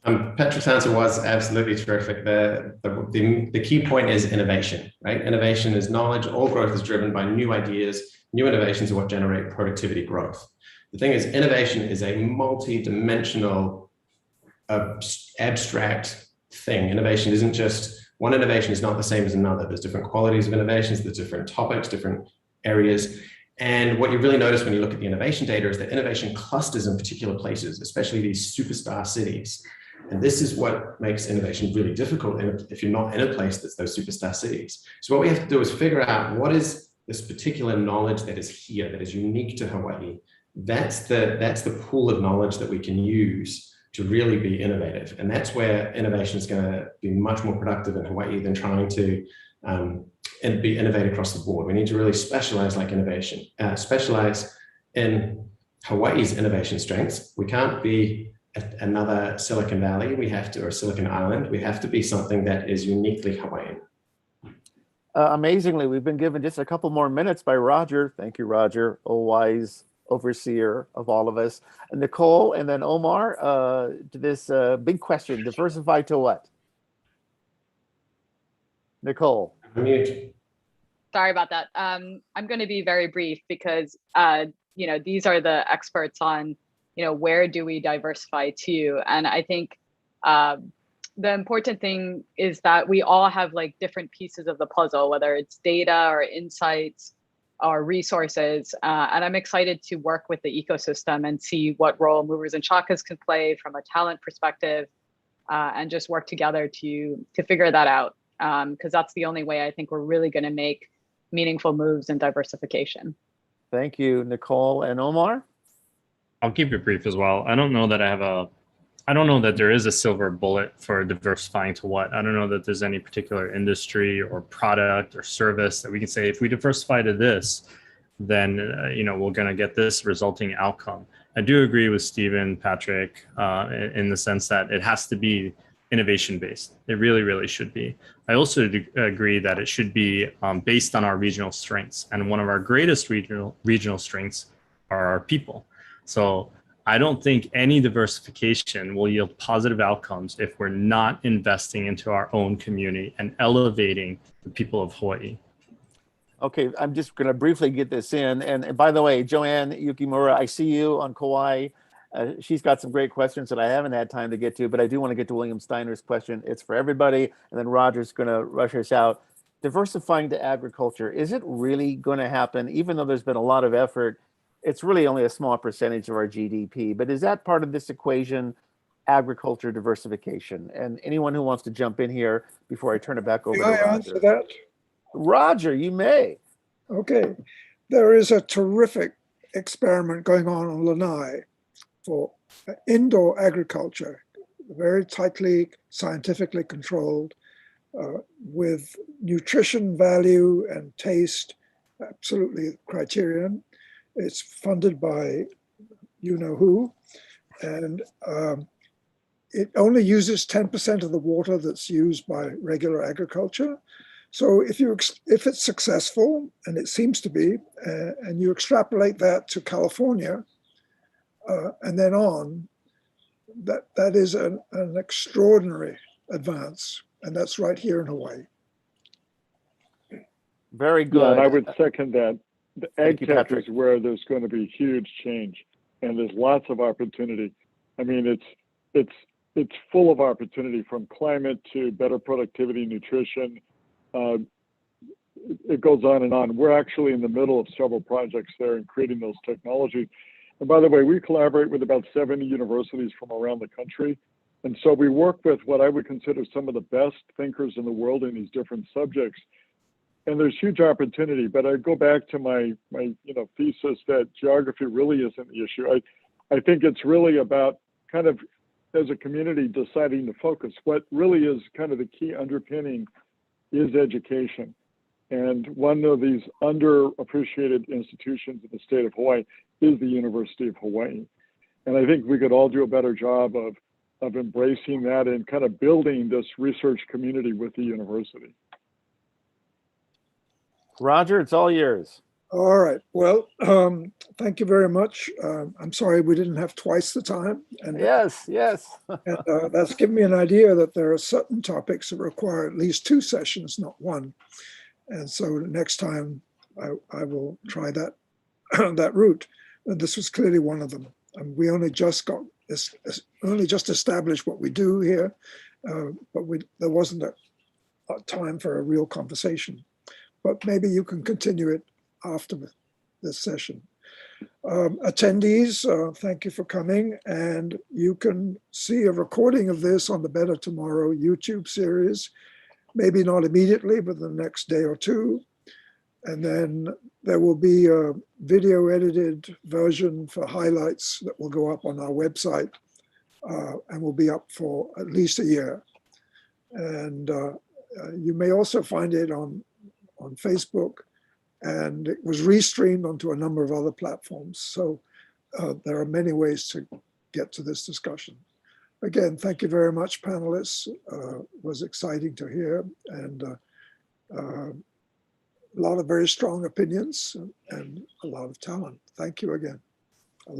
S6: Patrick's answer was absolutely terrific. The key point is innovation, right? Innovation is knowledge. All growth is driven by new ideas. New innovations are what generate productivity growth. The thing is, innovation is a multi-dimensional, abstract thing. Innovation isn't just one innovation is not the same as another. There's different qualities of innovations, there's different topics, different areas. And what you really notice when you look at the innovation data is that innovation clusters in particular places, especially these superstar cities. And this is what makes innovation really difficult if you're not in a place that's those superstar cities. So what we have to do is figure out what is this particular knowledge that is here, that is unique to Hawaii. That's the pool of knowledge that we can use to really be innovative. And that's where innovation is going to be much more productive in Hawaii than trying to be innovative across the board. We need to really specialize specialize in Hawaii's innovation strengths. We can't be another Silicon Valley, or Silicon Island. We have to be something that is uniquely Hawaiian.
S2: Amazingly, we've been given just a couple more minutes by Roger. Thank you, Roger, a wise overseer of all of us. Nicole and then Omar, to this big question, diversify to what? Nicole.
S6: Mute.
S4: Sorry about that. I'm going to be very brief because, these are the experts on, where do we diversify to? And I think the important thing is that we all have like different pieces of the puzzle, whether it's data or insights or resources. And I'm excited to work with the ecosystem and see what role movers and shakas can play from a talent perspective, and just work together to figure that out. Because that's the only way I think we're really going to make meaningful moves in diversification.
S2: Thank you, Nicole and Omar.
S5: I'll keep it brief as well. I don't know that there is a silver bullet for diversifying to what. I don't know that there's any particular industry or product or service that we can say, if we diversify to this, then we're going to get this resulting outcome. I do agree with Stephen, Patrick, in the sense that it has to be innovation-based. It really, really should be. I also agree that it should be based on our regional strengths. And one of our greatest regional strengths are our people. So I don't think any diversification will yield positive outcomes if we're not investing into our own community and elevating the people of Hawaii.
S2: Okay, I'm just going to briefly get this in. And by the way, Joanne Yukimura, I see you on Kauai. She's got some great questions that I haven't had time to get to, but I do want to get to William Steiner's question. It's for everybody. And then Roger's going to rush us out. Diversifying to agriculture, is it really going to happen? Even though there's been a lot of effort, it's really only a small percentage of our GDP. But is that part of this equation, agriculture diversification? And anyone who wants to jump in here before I turn it back over to Roger.
S1: Can I answer that?
S2: Roger, you may.
S1: Okay. There is a terrific experiment going on Lanai for indoor agriculture, very tightly scientifically controlled, with nutrition value and taste absolutely criterion. It's funded by you-know-who, and it only uses 10% of the water that's used by regular agriculture. So if it's successful, and it seems to be, and you extrapolate that to California, and then on, that is an extraordinary advance, and that's right here in Hawaii.
S2: Very good.
S3: Yeah, and I would second that. The ag tech
S2: Patrick.
S3: is where there's going to be huge change, and there's lots of opportunity. I mean, it's full of opportunity, from climate to better productivity, nutrition. It goes on and on. We're actually in the middle of several projects there and creating those technologies. And by the way, we collaborate with about 70 universities from around the country. And so we work with what I would consider some of the best thinkers in the world in these different subjects. And there's huge opportunity, but I go back to my thesis that geography really isn't the issue. I think it's really about kind of, as a community, deciding to focus. What really is kind of the key underpinning is education. And one of these underappreciated institutions in the state of Hawaii is the University of Hawaii. And I think we could all do a better job of embracing that and kind of building this research community with the university.
S2: Roger, it's all yours.
S1: All right. Well, thank you very much. I'm sorry we didn't have twice the time. And,
S2: Yes.
S1: and that's given me an idea that there are certain topics that require at least 2 sessions, not 1. And so next time I will try that that route. And this was clearly one of them. We only just established what we do here, but there wasn't a time for a real conversation. But maybe you can continue it after this session. Attendees, thank you for coming, and you can see a recording of this on the Better Tomorrow YouTube series, maybe not immediately, but the next day or 2. And then there will be a video edited version for highlights that will go up on our website and will be up for at least a year. And you may also find it on Facebook, and it was restreamed onto a number of other platforms. So there are many ways to get to this discussion. Again, thank you very much, panelists. Was exciting to hear, and a lot of very strong opinions and a lot of talent. Thank you again.